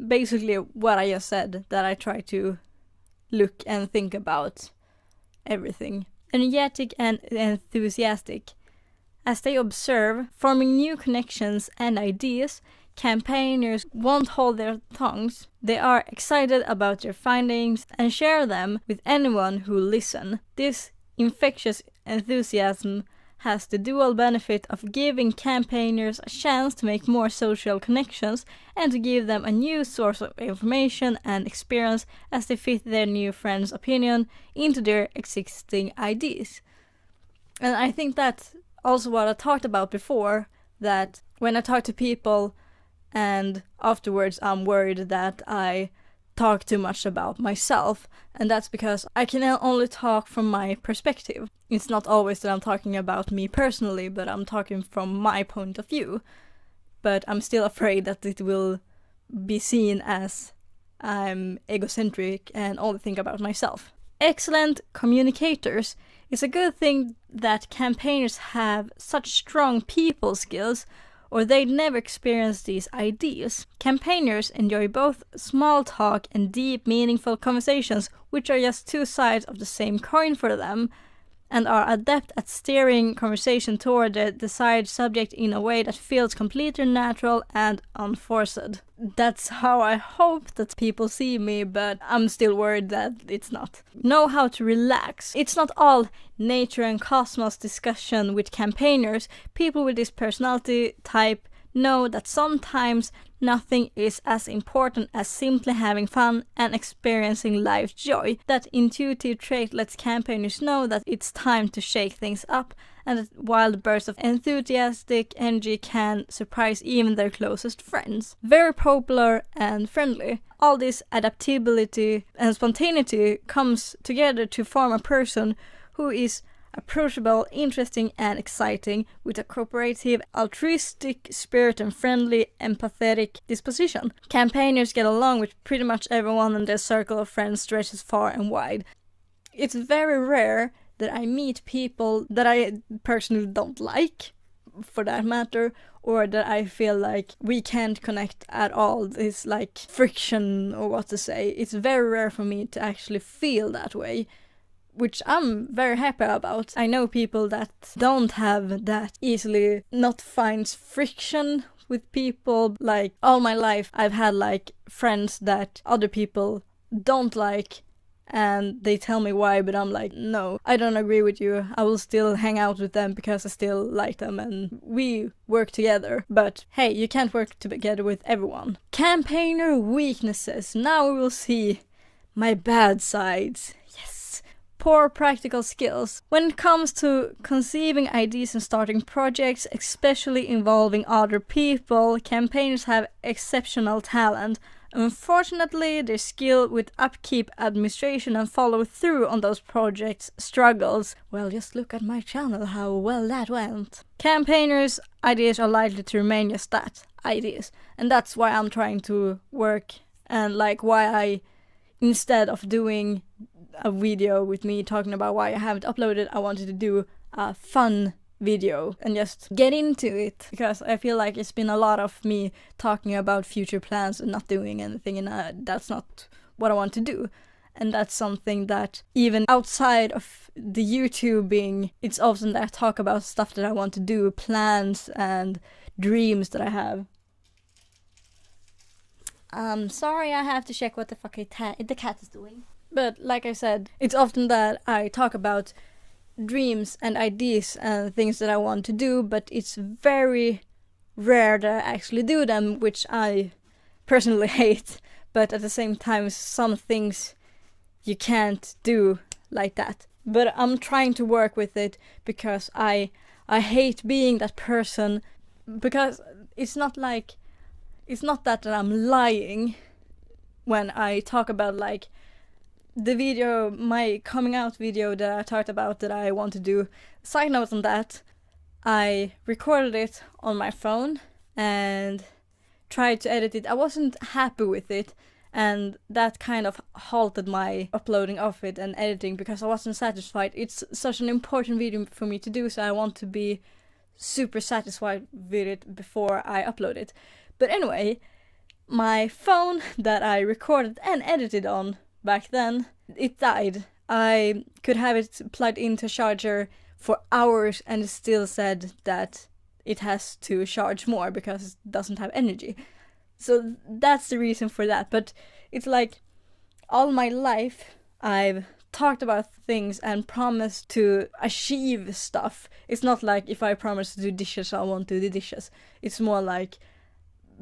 Basically what I just said, that I try to look and think about everything. Energetic and enthusiastic. As they observe, forming new connections and ideas, campaigners won't hold their tongues. They are excited about their findings and share them with anyone who will listen. This infectious enthusiasm has the dual benefit of giving campaigners a chance to make more social connections and to give them a new source of information and experience as they fit their new friend's opinion into their existing ideas. And I think that's also what I talked about before, that when I talk to people and afterwards I'm worried that I talk too much about myself, and that's because I can only talk from my perspective. It's not always that I'm talking about me personally, but I'm talking from my point of view. But I'm still afraid that it will be seen as I'm egocentric and only think about myself. Excellent communicators. It's a good thing that campaigners have such strong people skills, or they'd never experience these ideas. Campaigners enjoy both small talk and deep, meaningful conversations, which are just two sides of the same coin for them, and are adept at steering conversation toward the desired subject in a way that feels completely natural and unforced. That's how I hope that people see me, but I'm still worried that it's not. Know how to relax. It's not all nature and cosmos discussion with campaigners. People with this personality type know that sometimes nothing is as important as simply having fun and experiencing life's joy. That intuitive trait lets campaigners know that it's time to shake things up, and that wild bursts of enthusiastic energy can surprise even their closest friends. Very popular and friendly. All this adaptability and spontaneity comes together to form a person who is approachable, interesting and exciting, with a cooperative, altruistic spirit and friendly, empathetic disposition. Campaigners get along with pretty much everyone, and their circle of friends stretches far and wide. It's very rare that I meet people that I personally don't like, for that matter, or that I feel like we can't connect at all. It's like friction, or what to say. It's very rare for me to actually feel that way, which I'm very happy about. I know people that don't have that easily, not finds friction with people. Like, all my life I've had like friends that other people don't like, and they tell me why, but I'm like, no, I don't agree with you. I will still hang out with them because I still like them and we work together. But hey, you can't work together with everyone. Campaigner weaknesses. Now we will see my bad sides. Poor practical skills. When it comes to conceiving ideas and starting projects, especially involving other people, campaigners have exceptional talent. Unfortunately, their skill with upkeep, administration and follow through on those projects struggles. Well, just look at my channel, how well that went. Campaigners' ideas are likely to remain just that, ideas. And that's why I'm trying to work, and like why I, instead of doing a video with me talking about why I haven't uploaded, I wanted to do a fun video and just get into it, because I feel like it's been a lot of me talking about future plans and not doing anything, and that's not what I want to do. And that's something that even outside of the YouTubing, it's often that I talk about stuff that I want to do, plans and dreams that I have. Sorry, I have to check what the fuck the cat is doing. But like I said, it's often that I talk about dreams and ideas and things that I want to do, but it's very rare that I actually do them, which I personally hate. But at the same time, some things you can't do like that. But I'm trying to work with it, because I hate being that person, because it's not that I'm lying when I talk about like the video, my coming out video that I talked about that I want to do. Side note on that, I recorded it on my phone and tried to edit it. I wasn't happy with it, and that kind of halted my uploading of it and editing, because I wasn't satisfied. It's such an important video for me to do, so I want to be super satisfied with it before I upload it. But anyway, my phone that I recorded and edited on back then, it died. I could have it plugged into a charger for hours and it still said that it has to charge more because it doesn't have energy. So that's the reason for that. But it's like all my life I've talked about things and promised to achieve stuff. It's not like if I promise to do dishes, I won't do the dishes. It's more like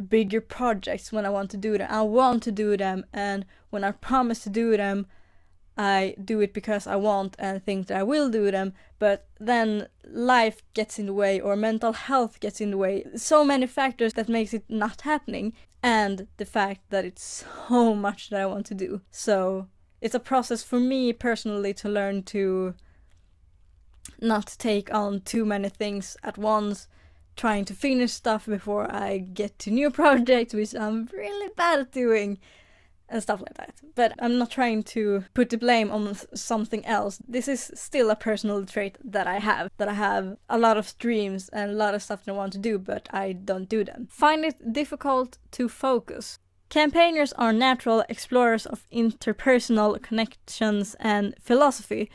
bigger projects when I want to do them. I want to do them, and when I promise to do them, I do it because I want and think that I will do them, but then life gets in the way or mental health gets in the way. So many factors that makes it not happening, and the fact that it's so much that I want to do. So it's a process for me personally to learn to not take on too many things at once, trying to finish stuff before I get to new projects, which I'm really bad at doing. And stuff like that. But I'm not trying to put the blame on something else. This is still a personal trait that I have. That I have a lot of dreams and a lot of stuff that I want to do, but I don't do them. Find it difficult to focus. Campaigners are natural explorers of interpersonal connections and philosophy.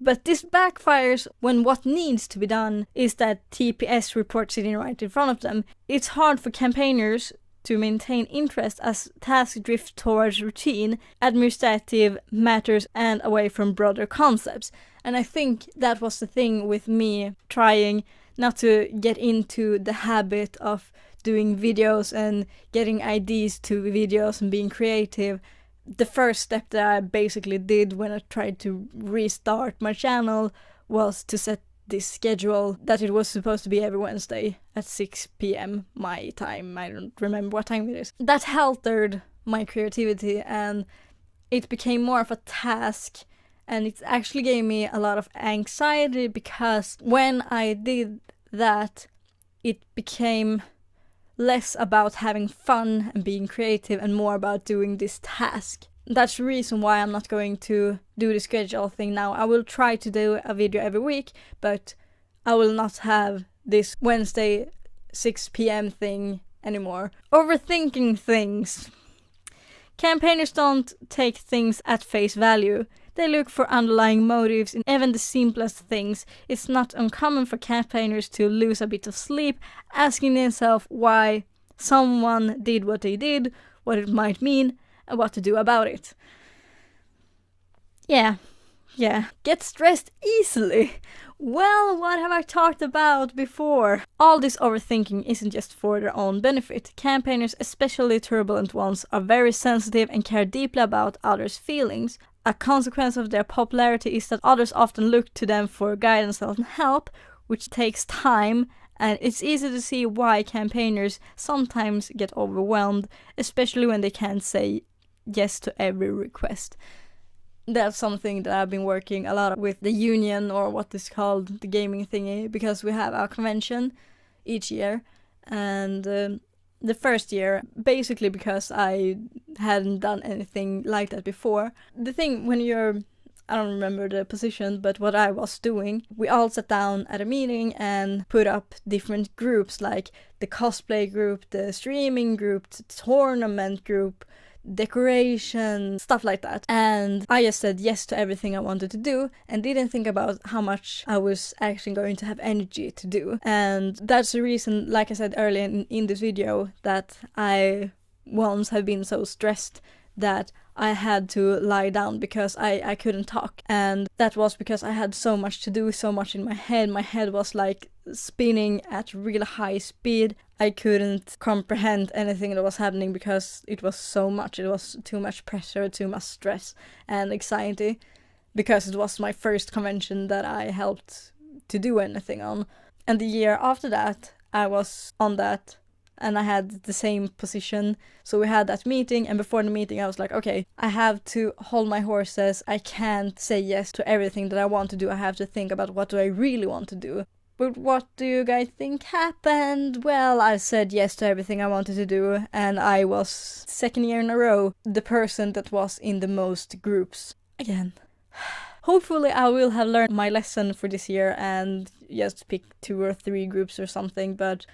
But this backfires when what needs to be done is that TPS report sitting right in front of them. It's hard for campaigners to maintain interest as tasks drift towards routine, administrative matters, and away from broader concepts. And I think that was the thing with me trying not to get into the habit of doing videos and getting ideas to videos and being creative. The first step that I basically did when I tried to restart my channel was to set this schedule that it was supposed to be every Wednesday at 6 p.m. my time. I don't remember what time it is. That haltered my creativity, and it became more of a task, and it actually gave me a lot of anxiety because when I did that, it became less about having fun and being creative and more about doing this task. That's the reason why I'm not going to do the schedule thing now. I will try to do a video every week, but I will not have this Wednesday 6 p.m. thing anymore. Overthinking things. Campaigners don't take things at face value. They look for underlying motives in even the simplest things. It's not uncommon for campaigners to lose a bit of sleep, asking themselves why someone did what they did, what it might mean, and what to do about it. Yeah. Get stressed easily. Well, what have I talked about before? All this overthinking isn't just for their own benefit. Campaigners, especially turbulent ones, are very sensitive and care deeply about others' feelings. A consequence of their popularity is that others often look to them for guidance and help, which takes time, and it's easy to see why campaigners sometimes get overwhelmed, especially when they can't say yes to every request. That's something that I've been working a lot with the union, or what is called the gaming thingy, because we have our convention each year, and the first year, basically because I hadn't done anything like that before. The thing when I don't remember the position, but what I was doing, we all sat down at a meeting and put up different groups, like the cosplay group, the streaming group, the tournament group, decoration, stuff like that. And I just said yes to everything I wanted to do and didn't think about how much I was actually going to have energy to do. And that's the reason, like I said earlier in this video, that I once have been so stressed that I had to lie down because I couldn't talk. And that was because I had so much to do, so much in my head. My head was like spinning at really high speed. I couldn't comprehend anything that was happening because it was so much. It was too much pressure, too much stress and anxiety, because it was my first convention that I helped to do anything on. And the year after that, I was on that and I had the same position. So we had that meeting, and before the meeting I was like, okay, I have to hold my horses. I can't say yes to everything that I want to do. I have to think about what do I really want to do. But what do you guys think happened? Well, I said yes to everything I wanted to do, and I was, second year in a row, the person that was in the most groups again. Hopefully I will have learned my lesson for this year and just pick 2 or 3 groups or something, but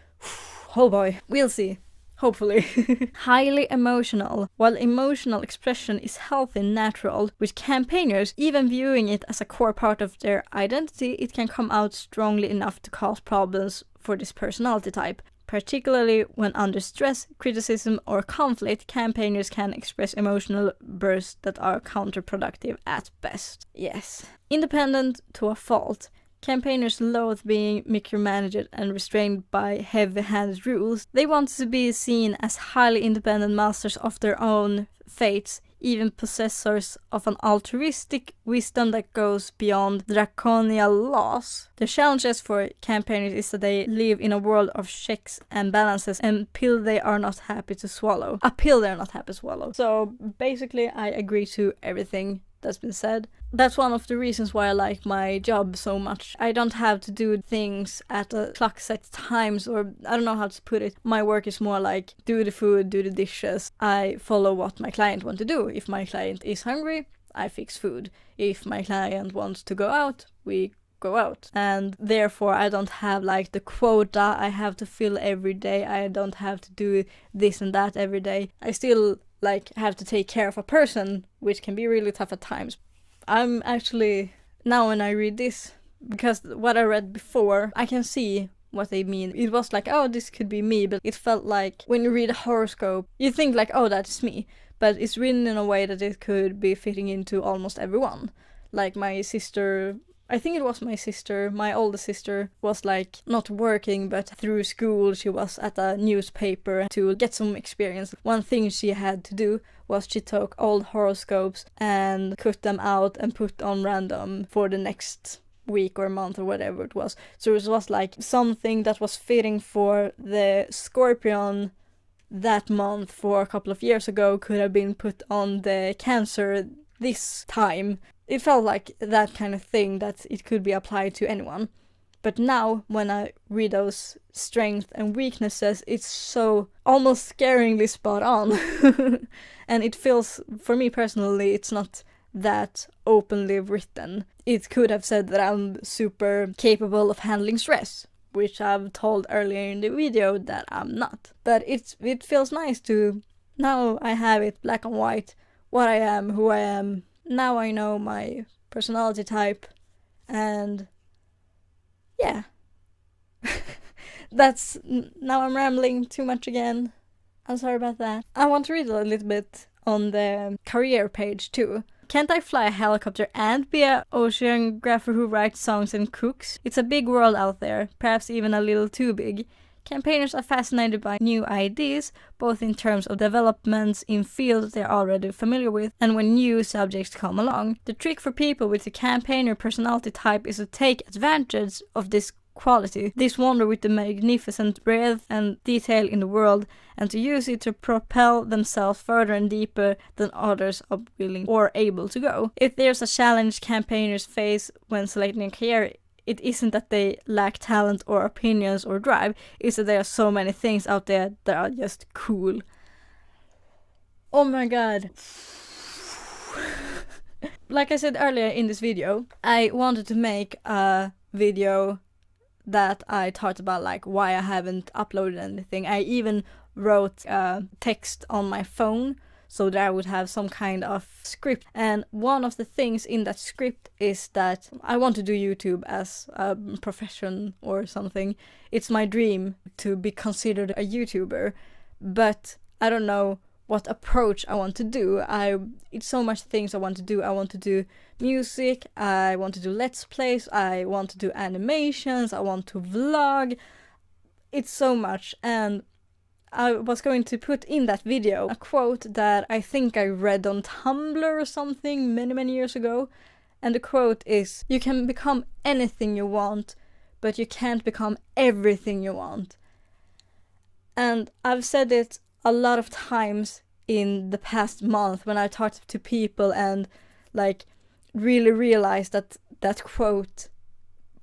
oh boy, we'll see. Hopefully. Highly emotional. While emotional expression is healthy and natural, with campaigners even viewing it as a core part of their identity, it can come out strongly enough to cause problems for this personality type. Particularly when under stress, criticism, or conflict, campaigners can express emotional bursts that are counterproductive at best. Yes. Independent to a fault, campaigners loathe being micromanaged and restrained by heavy-handed rules. They want to be seen as highly independent masters of their own fates, even possessors of an altruistic wisdom that goes beyond draconian laws. The challenges for campaigners is that they live in a world of checks and balances and a pill they are not happy to swallow. So basically I agree to everything that's been said. That's one of the reasons why I like my job so much. I don't have to do things at a clock set times, or I don't know how to put it. My work is more like do the food, do the dishes. I follow what my client wants to do. If my client is hungry, I fix food. If my client wants to go out, we go out. And therefore I don't have like the quota I have to fill every day. I don't have to do this and that every day. I still like have to take care of a person, which can be really tough at times. I'm actually, now when I read this, because what I read before, I can see what they mean. It was like, oh, this could be me, but it felt like when you read a horoscope, you think like, oh, that's me. But it's written in a way that it could be fitting into almost everyone. Like my sister, I think it was my sister, my older sister, was like not working, but through school she was at a newspaper to get some experience. One thing she had to do was she took old horoscopes and cut them out and put on random for the next week or month or whatever it was. So it was like something that was fitting for the Scorpion that month for a couple of years ago could have been put on the Cancer this time. It felt like that kind of thing, that it could be applied to anyone. But now, when I read those strengths and weaknesses, it's so almost scaringly spot on. And it feels, for me personally, it's not that openly written. It could have said that I'm super capable of handling stress, which I've told earlier in the video that I'm not. But it feels nice to, now I have it black and white, what I am, who I am. Now I know my personality type, and yeah. Now I'm rambling too much again. I'm sorry about that. I want to read a little bit on the career page too. Can't I fly a helicopter and be an oceanographer who writes songs and cooks? It's a big world out there, perhaps even a little too big. Campaigners are fascinated by new ideas, both in terms of developments in fields they're already familiar with and when new subjects come along. The trick for people with the campaigner personality type is to take advantage of this quality, this wonder with the magnificent breadth and detail in the world, and to use it to propel themselves further and deeper than others are willing or able to go. If there's a challenge campaigners face when selecting a career, it isn't that they lack talent or opinions or drive, it's that there are so many things out there that are just cool. Oh my god. Like I said earlier in this video, I wanted to make a video that I talked about like why I haven't uploaded anything. I even wrote text on my phone so that I would have some kind of script. And one of the things in that script is that I want to do YouTube as a profession or something. It's my dream to be considered a YouTuber, but I don't know what approach I want to do. It's so much things I want to do. I want to do music, I want to do let's plays, I want to do animations, I want to vlog. It's so much, and I was going to put in that video a quote that I think I read on Tumblr or something many years ago. And the quote is, "You can become anything you want, but you can't become everything you want." And I've said it a lot of times in the past month when I talked to people and like really realized that that quote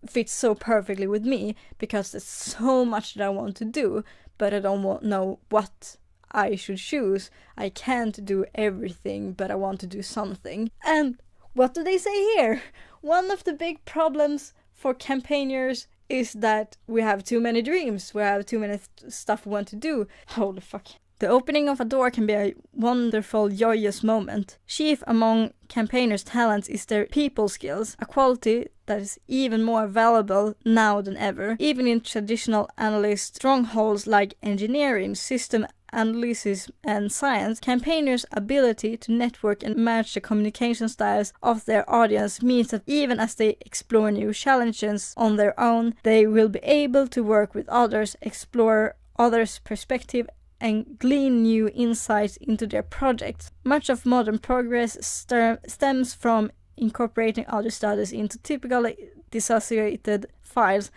fits so perfectly with me, because there's so much that I want to do, but I don't know what I should choose. I can't do everything, but I want to do something. And what do they say here? One of the big problems for campaigners is that we have too many dreams, we have too many stuff we want to do. Holy fuck. The opening of a door can be a wonderful, joyous moment. Chief among campaigners' talents is their people skills, a quality that is even more valuable now than ever. Even in traditional analyst strongholds like engineering, system analysis and science, campaigners' ability to network and match the communication styles of their audience means that even as they explore new challenges on their own, they will be able to work with others, explore others' perspective, and glean new insights into their projects. Much of modern progress stems from incorporating other studies into typically dissociated files,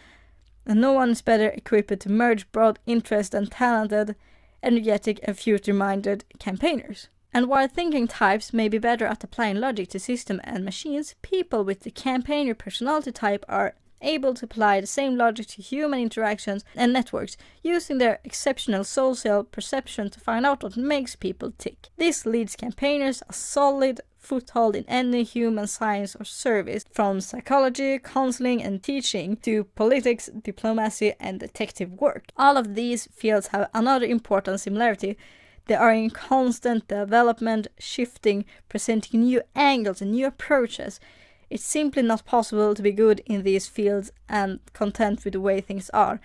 and no one is better equipped to merge broad interest than talented, energetic, and future-minded campaigners. And while thinking types may be better at applying logic to systems and machines, people with the campaigner personality type are able to apply the same logic to human interactions and networks, using their exceptional social perception to find out what makes people tick. This leads campaigners a solid foothold in any human science or service, from psychology, counseling and teaching to politics, diplomacy and detective work. All of these fields have another important similarity. They are in constant development, shifting, presenting new angles and new approaches. It's simply not possible to be good in these fields and content with the way things are.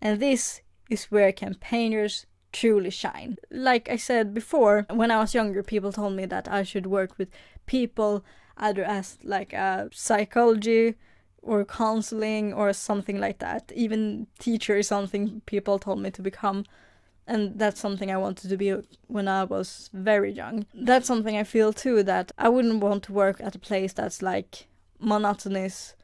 And this is where campaigners truly shine. Like I said before, when I was younger, people told me that I should work with people either as like a psychology or counseling or something like that. Even teacher is something people told me to become. And that's something I wanted to be when I was very young. That's something I feel too, that I wouldn't want to work at a place that's like monotonous,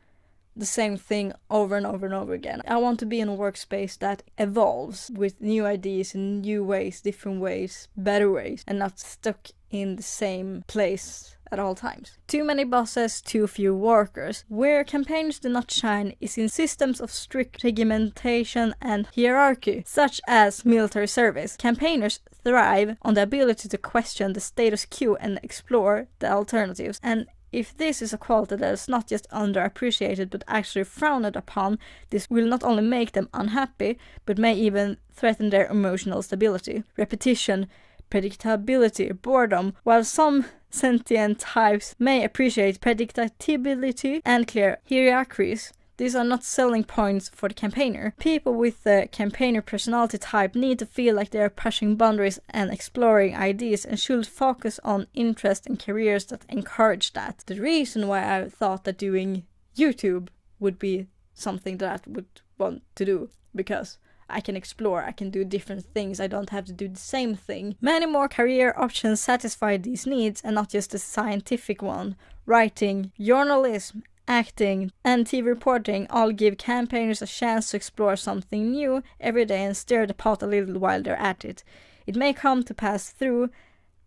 the same thing over and over and over again. I want to be in a workspace that evolves with new ideas and new ways, different ways, better ways, and not stuck in the same place at all times. Too many bosses, too few workers. Where campaigns do not shine is in systems of strict regimentation and hierarchy, such as military service. Campaigners thrive on the ability to question the status quo and explore the alternatives. And if this is a quality that is not just underappreciated but actually frowned upon, this will not only make them unhappy, but may even threaten their emotional stability. Repetition, predictability, boredom. While some sentient types may appreciate predictability and clear hierarchies, these are not selling points for the campaigner. People with the campaigner personality type need to feel like they are pushing boundaries and exploring ideas, and should focus on interests and careers that encourage that. The reason why I thought that doing YouTube would be something that I would want to do, because I can explore, I can do different things, I don't have to do the same thing. Many more career options satisfy these needs, and not just the scientific one. Writing, journalism, acting, and TV reporting all give campaigners a chance to explore something new every day and stir the pot a little while they're at it. It may come to pass through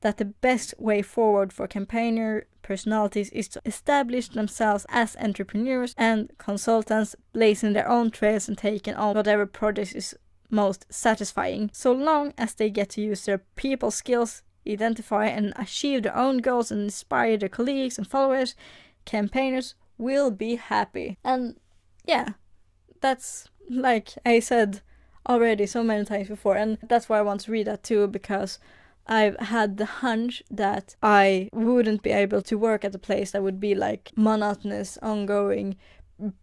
that the best way forward for campaigner personalities is to establish themselves as entrepreneurs and consultants, blazing their own trails and taking on whatever project is most satisfying, so long as they get to use their people skills, identify and achieve their own goals and inspire their colleagues and followers. Campaigners will be happy. And yeah, that's like I said already so many times before, and that's why I want to read that too, because I've had the hunch that I wouldn't be able to work at a place that would be like monotonous, ongoing,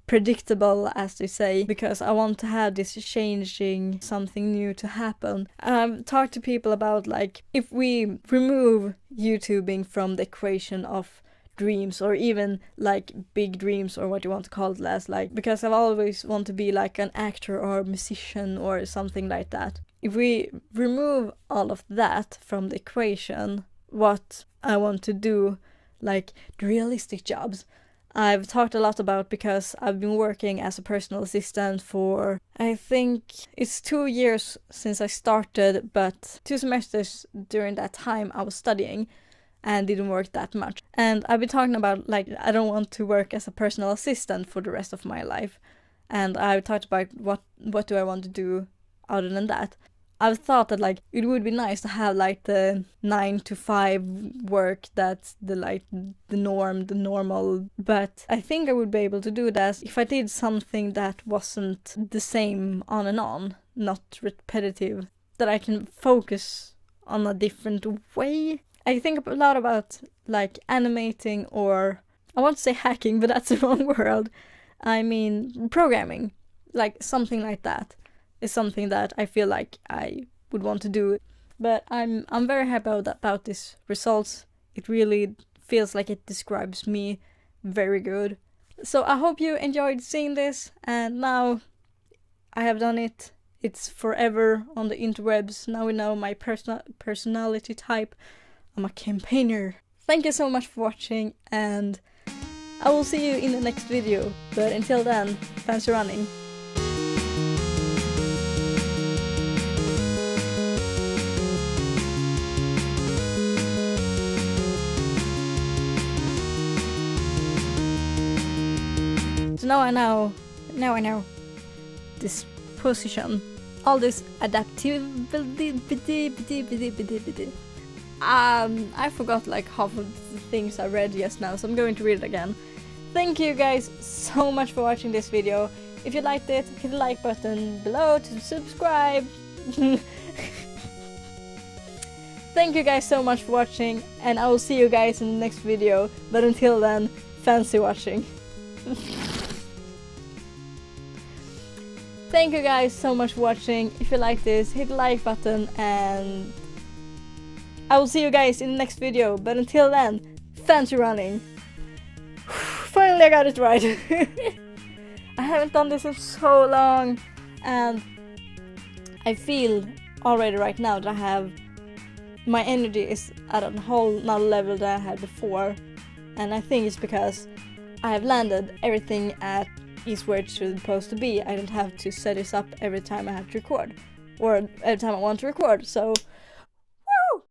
predictable, as they say, because I want to have this changing, something new to happen. I've talked to people about, like, if we remove YouTubing from the equation of dreams, or even like big dreams, or what you want to call it last, like, because I've always wanted to be like an actor or a musician or something like that. If we remove all of that from the equation, what I want to do, like the realistic jobs, I've talked a lot about, because I've been working as a personal assistant for, I think it's 2 years since I started, but 2 semesters during that time I was studying and didn't work that much. And I've been talking about, like, I don't want to work as a personal assistant for the rest of my life. And I've talked about what do I want to do other than that. I've thought that, like, it would be nice to have like the 9 to 5 work that's the normal, but I think I would be able to do that if I did something that wasn't the same on and on, not repetitive, that I can focus on a different way. I think a lot about like animating or I want to say hacking, but that's the wrong word. I mean programming, like something like that is something that I feel like I would want to do. But I'm very happy about this results. It really feels like it describes me very good. So I hope you enjoyed seeing this, and now I have done it. It's forever on the interwebs. Now we know my personality type. I'm a campaigner. Thank you so much for watching, and I will see you in the next video. But until then, fancy running. So now I know this position, all this adaptability. I forgot like half of the things I read just now, so I'm going to read it again. Thank you guys so much for watching this video. If you liked it, hit the like button below to subscribe. Thank you guys so much for watching, and I will see you guys in the next video. But until then, fancy watching. Thank you guys so much for watching. If you like this, hit the like button, and I will see you guys in the next video. But until then, fancy running. Finally I got it right. I haven't done this in so long, and I feel already right now that I have my energy is at a whole nother level than I had before, and I think it's because I have landed everything at is where it's supposed to be. I don't have to set this up every time I have to record, or every time I want to record. So